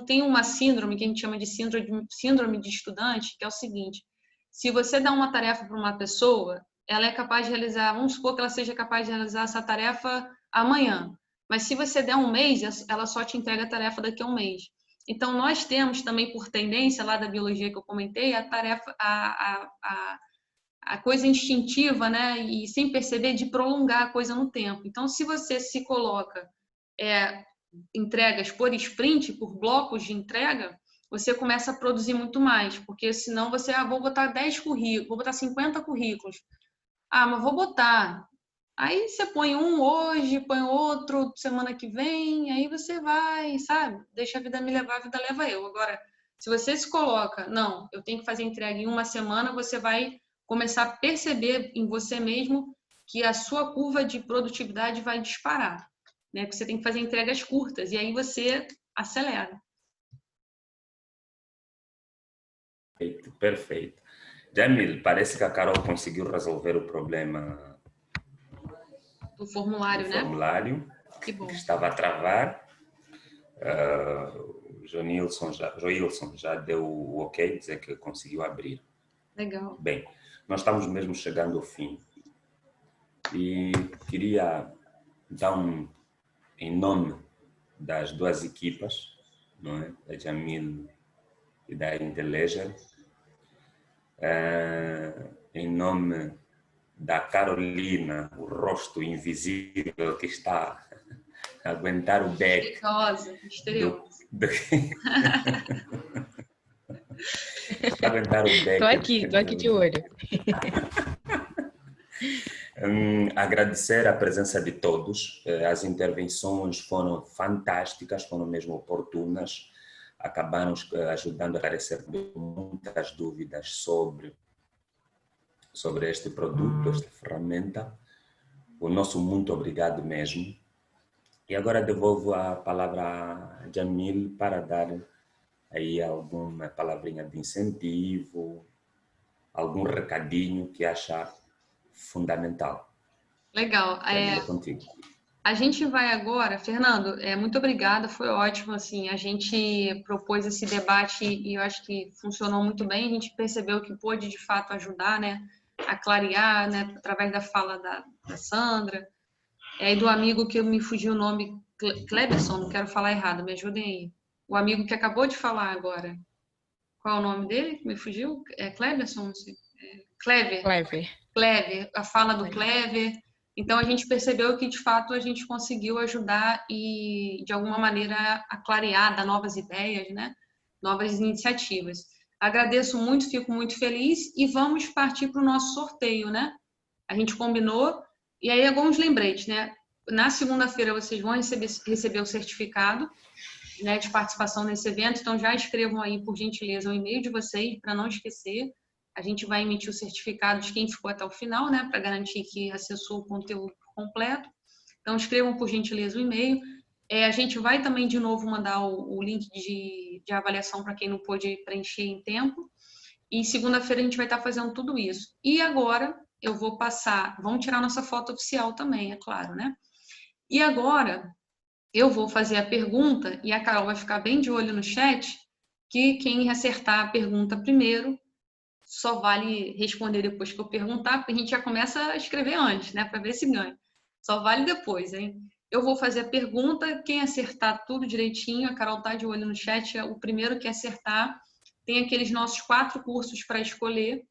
tem uma síndrome que a gente chama de síndrome de estudante, que é o seguinte: se você dá uma tarefa para uma pessoa, ela é capaz de realizar, vamos supor que ela seja capaz de realizar essa tarefa amanhã. Mas se você der um mês, ela só te entrega a tarefa daqui a um mês. Então, nós temos também, por tendência lá da biologia que eu comentei, a tarefa, a coisa instintiva, né? E sem perceber, de prolongar a coisa no tempo. Então, se você se coloca entregas por sprint, por blocos de entrega, você começa a produzir muito mais, porque senão você, vou botar 10 currículos, vou botar 50 currículos. Mas vou botar. Aí você põe um hoje, põe outro semana que vem, aí você vai, sabe? Deixa a vida me levar, a vida leva eu. Agora, se você se coloca, não, eu tenho que fazer entrega em uma semana, você vai começar a perceber em você mesmo que a sua curva de produtividade vai disparar, né? Porque você tem que fazer entregas curtas e aí você acelera. Perfeito, perfeito. Jamil, parece que a Carol conseguiu resolver o problema Do formulário, né? Formulário, Que bom. que estava a travar. O Joilson já deu o ok, dizer que conseguiu abrir. Legal. Bem, nós estamos mesmo chegando ao fim. E queria, então, em nome das duas equipas, não é? Da Jamil e da Inteleger, em nome da Carolina, o rosto invisível que está a aguentar o back. Misteriosa. Aguentar o back. Tô aqui de olho. Agradecer a presença de todos. As intervenções foram fantásticas, foram mesmo oportunas. Acabaram ajudando a esclarecer muitas dúvidas sobre este produto, esta ferramenta. O nosso muito obrigado mesmo. E agora devolvo a palavra a Jamil para dar aí alguma palavrinha de incentivo, algum recadinho que acha fundamental. Legal. Jamil, é contigo. A gente vai agora, Fernando, muito obrigada, foi ótimo, assim, a gente propôs esse debate e eu acho que funcionou muito bem, a gente percebeu que pôde, de fato, ajudar, né, a clarear, né, através da fala da Sandra, e do amigo que me fugiu o nome, Cleberson, não quero falar errado, me ajudem aí. O amigo que acabou de falar agora, qual é o nome dele que me fugiu? É Cleberson? Não sei. Clever, a fala do Clever. Então, a gente percebeu que, de fato, a gente conseguiu ajudar e, de alguma maneira, a clarear, dar novas ideias, né? Novas iniciativas. Agradeço muito, fico muito feliz e vamos partir para o nosso sorteio, né? A gente combinou e aí alguns lembretes, né? Na segunda-feira, vocês vão receber o certificado, né, de participação nesse evento, então já escrevam aí, por gentileza, o e-mail de vocês, para não esquecer. A gente vai emitir o certificado de quem ficou até o final, né, para garantir que acessou o conteúdo completo. Então, escrevam, por gentileza, o e-mail. A gente vai também, de novo, mandar o link de avaliação para quem não pôde preencher em tempo. E segunda-feira a gente vai estar fazendo tudo isso. E agora eu vou passar... Vamos tirar nossa foto oficial também, é claro, né? E agora eu vou fazer a pergunta e a Carol vai ficar bem de olho no chat, que quem acertar a pergunta primeiro só vale responder depois que eu perguntar, porque a gente já começa a escrever antes, né, para ver se ganha. Só vale depois, hein? Eu vou fazer a pergunta, quem acertar tudo direitinho, a Carol tá de olho no chat, o primeiro que acertar tem aqueles nossos 4 cursos para escolher,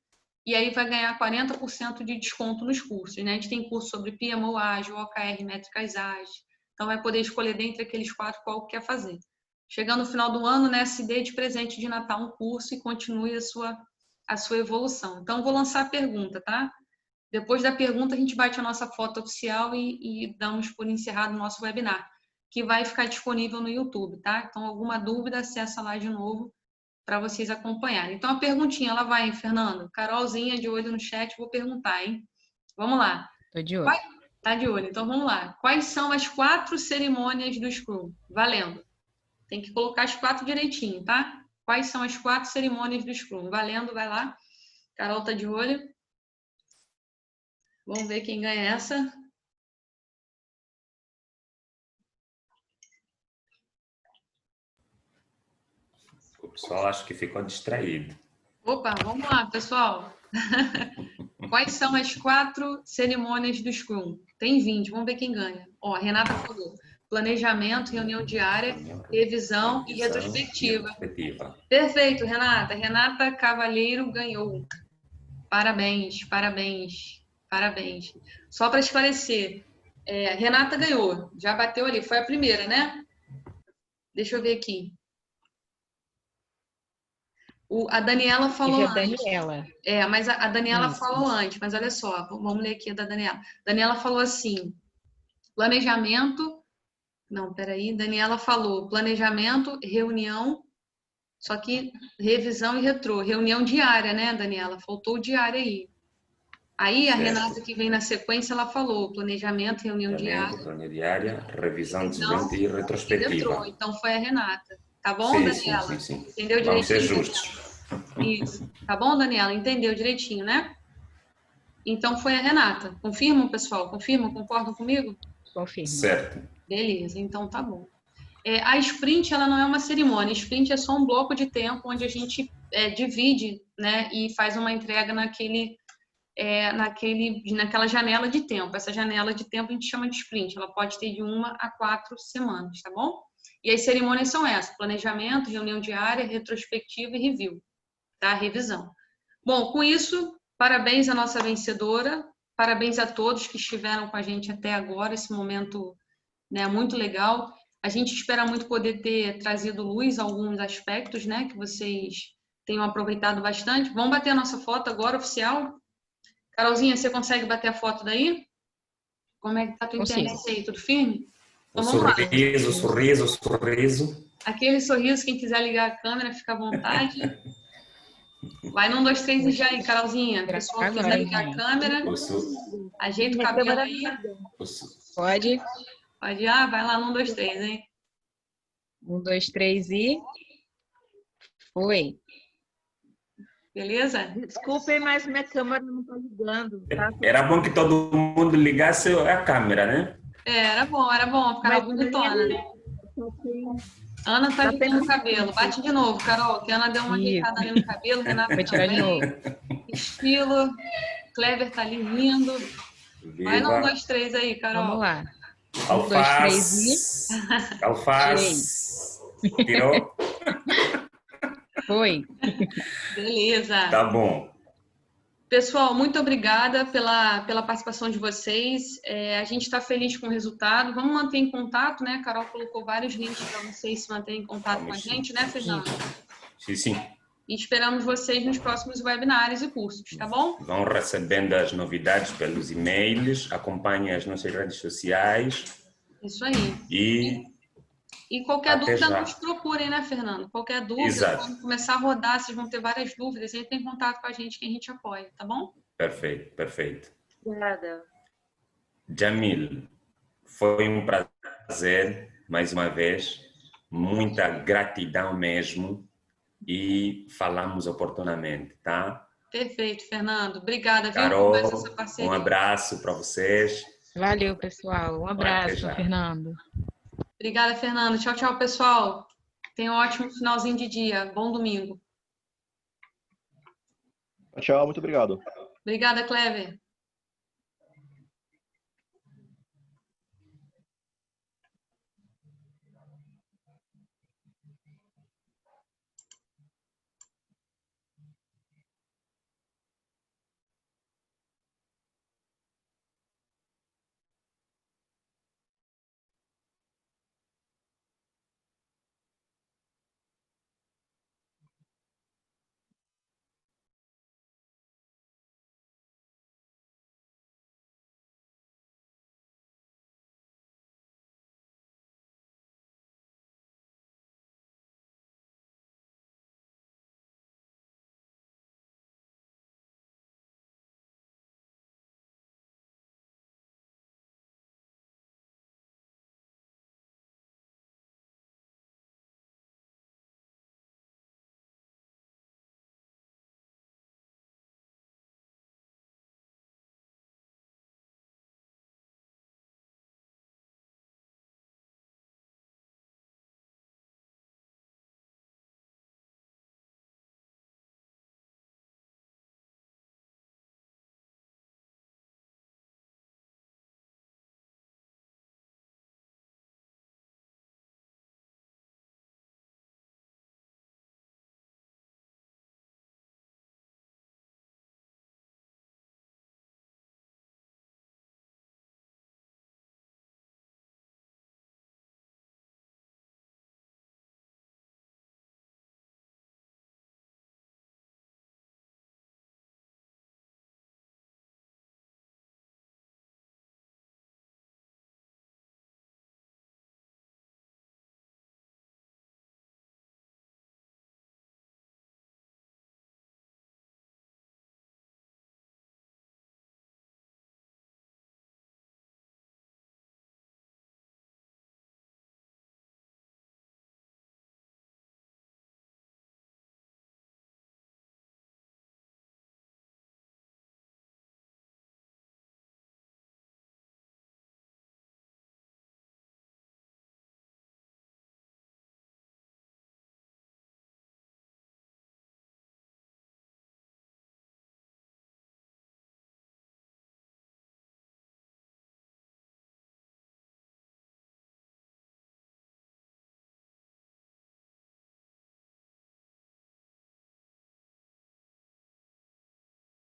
e aí vai ganhar 40% de desconto nos cursos, né? A gente tem curso sobre PMO ágil, OKR, métricas ágeis, então vai poder escolher dentre aqueles 4 qual quer fazer. Chegando no final do ano, né, se dê de presente de Natal um curso e continue a sua evolução. Então, vou lançar a pergunta, tá? Depois da pergunta, a gente bate a nossa foto oficial e damos por encerrado o nosso webinar, que vai ficar disponível no YouTube, tá? Então, alguma dúvida, acessa lá de novo para vocês acompanharem. Então, a perguntinha, ela vai, Fernando. Carolzinha, de olho no chat, vou perguntar, hein? Vamos lá. Tô de olho. Tá de olho, então vamos lá. Quais são as 4 cerimônias do Scrum? Valendo. Tem que colocar as 4 direitinho, tá? Quais são as 4 cerimônias do Scrum? Valendo, vai lá. Carol tá de olho. Vamos ver quem ganha essa. O pessoal acho que ficou distraído. Opa, vamos lá, pessoal. Quais são as 4 cerimônias do Scrum? Tem 20, vamos ver quem ganha. Ó, a Renata falou. Planejamento, reunião diária, revisão e retrospectiva. Perfeito, Renata. Renata Cavalheiro ganhou. Parabéns, parabéns, parabéns. Só para esclarecer, Renata ganhou, já bateu ali, foi a primeira, né? Deixa eu ver aqui. A Daniela falou Teve a antes. Daniela. Mas a Daniela Isso. falou antes, mas olha só, vamos ler aqui a da Daniela. Daniela falou assim, planejamento... Não, peraí. Daniela falou planejamento, reunião, só que revisão e retrô. Reunião diária, né, Daniela? Faltou o diário aí. Aí a Certo. Renata, que vem na sequência, ela falou planejamento, reunião diária. Reunião diária, revisão de Revisão e retrospectiva. retrô. Então foi a Renata. Tá bom, Sim, Daniela? sim. Entendeu Vamos ser direitinho? justos. Isso. Tá bom, Daniela? Entendeu direitinho, né? Então foi a Renata. Confirmam, pessoal? Confirmam? Concordam comigo? Confirmo. Certo. Beleza, então tá bom. A sprint, ela não é uma cerimônia. Sprint é só um bloco de tempo onde a gente divide, né, e faz uma entrega naquela janela de tempo. Essa janela de tempo a gente chama de sprint. Ela pode ter de 1 a 4 semanas, tá bom? E as cerimônias são essas: planejamento, reunião diária, retrospectiva e review, tá? Revisão. Bom, com isso, parabéns à nossa vencedora, parabéns a todos que estiveram com a gente até agora, esse momento, né, muito legal. A gente espera muito poder ter trazido luz a alguns aspectos, né, que vocês tenham aproveitado bastante. Vamos bater a nossa foto agora, oficial? Carolzinha, você consegue bater a foto daí? Como é que tá a tua internet aí? Tudo firme? Então, vamos lá. Sorriso. Aquele sorriso, quem quiser ligar a câmera, fica à vontade. Vai no 1, 2, 3 e já aí, Carolzinha. Pessoal que quiser ligar a câmera, ajeita o cabelo aí. Pode. Pode ir, vai lá no 1, 2, 3, hein? 1, 2, 3 e... Foi. Beleza? Desculpem, mas minha câmera não está ligando. Tá? Era bom que todo mundo ligasse a câmera, né? Era bom, ficava bonitona. Ana tá ajeitando o cabelo. Bate de novo, Carol, que a Ana deu uma ajeitada ali no cabelo, Renata Vou tirar de novo. Estilo. Clever tá ali rindo. Vai no 1, 2, 3 aí, Carol. Vamos lá. 1, 2, 3 e... Alface. Tirou? Foi. Beleza. Tá bom. Pessoal, muito obrigada pela participação de vocês. A gente está feliz com o resultado. Vamos manter em contato, né? A Carol colocou vários links para vocês se manterem em contato com a gente, né, Fernando? Sim. E esperamos vocês nos próximos webinários e cursos, tá bom? Vão recebendo as novidades pelos e-mails, acompanhem as nossas redes sociais. Isso aí. E qualquer dúvida, nos procurem, né, Fernando? Qualquer dúvida, Exato. quando começar a rodar, vocês vão ter várias dúvidas, entre em contato com a gente, que a gente apoia, tá bom? Perfeito. Obrigada. Jamil, foi um prazer, mais uma vez, muita gratidão mesmo e falamos oportunamente, tá? Perfeito, Fernando. Obrigada, viu, Carol, por essa parceria. um abraço para vocês. Valeu, pessoal. Um abraço, Fernando. Obrigada, Fernando. Tchau, tchau, pessoal. Tenha um ótimo finalzinho de dia. Bom domingo. Tchau, muito obrigado. Obrigada, Clever.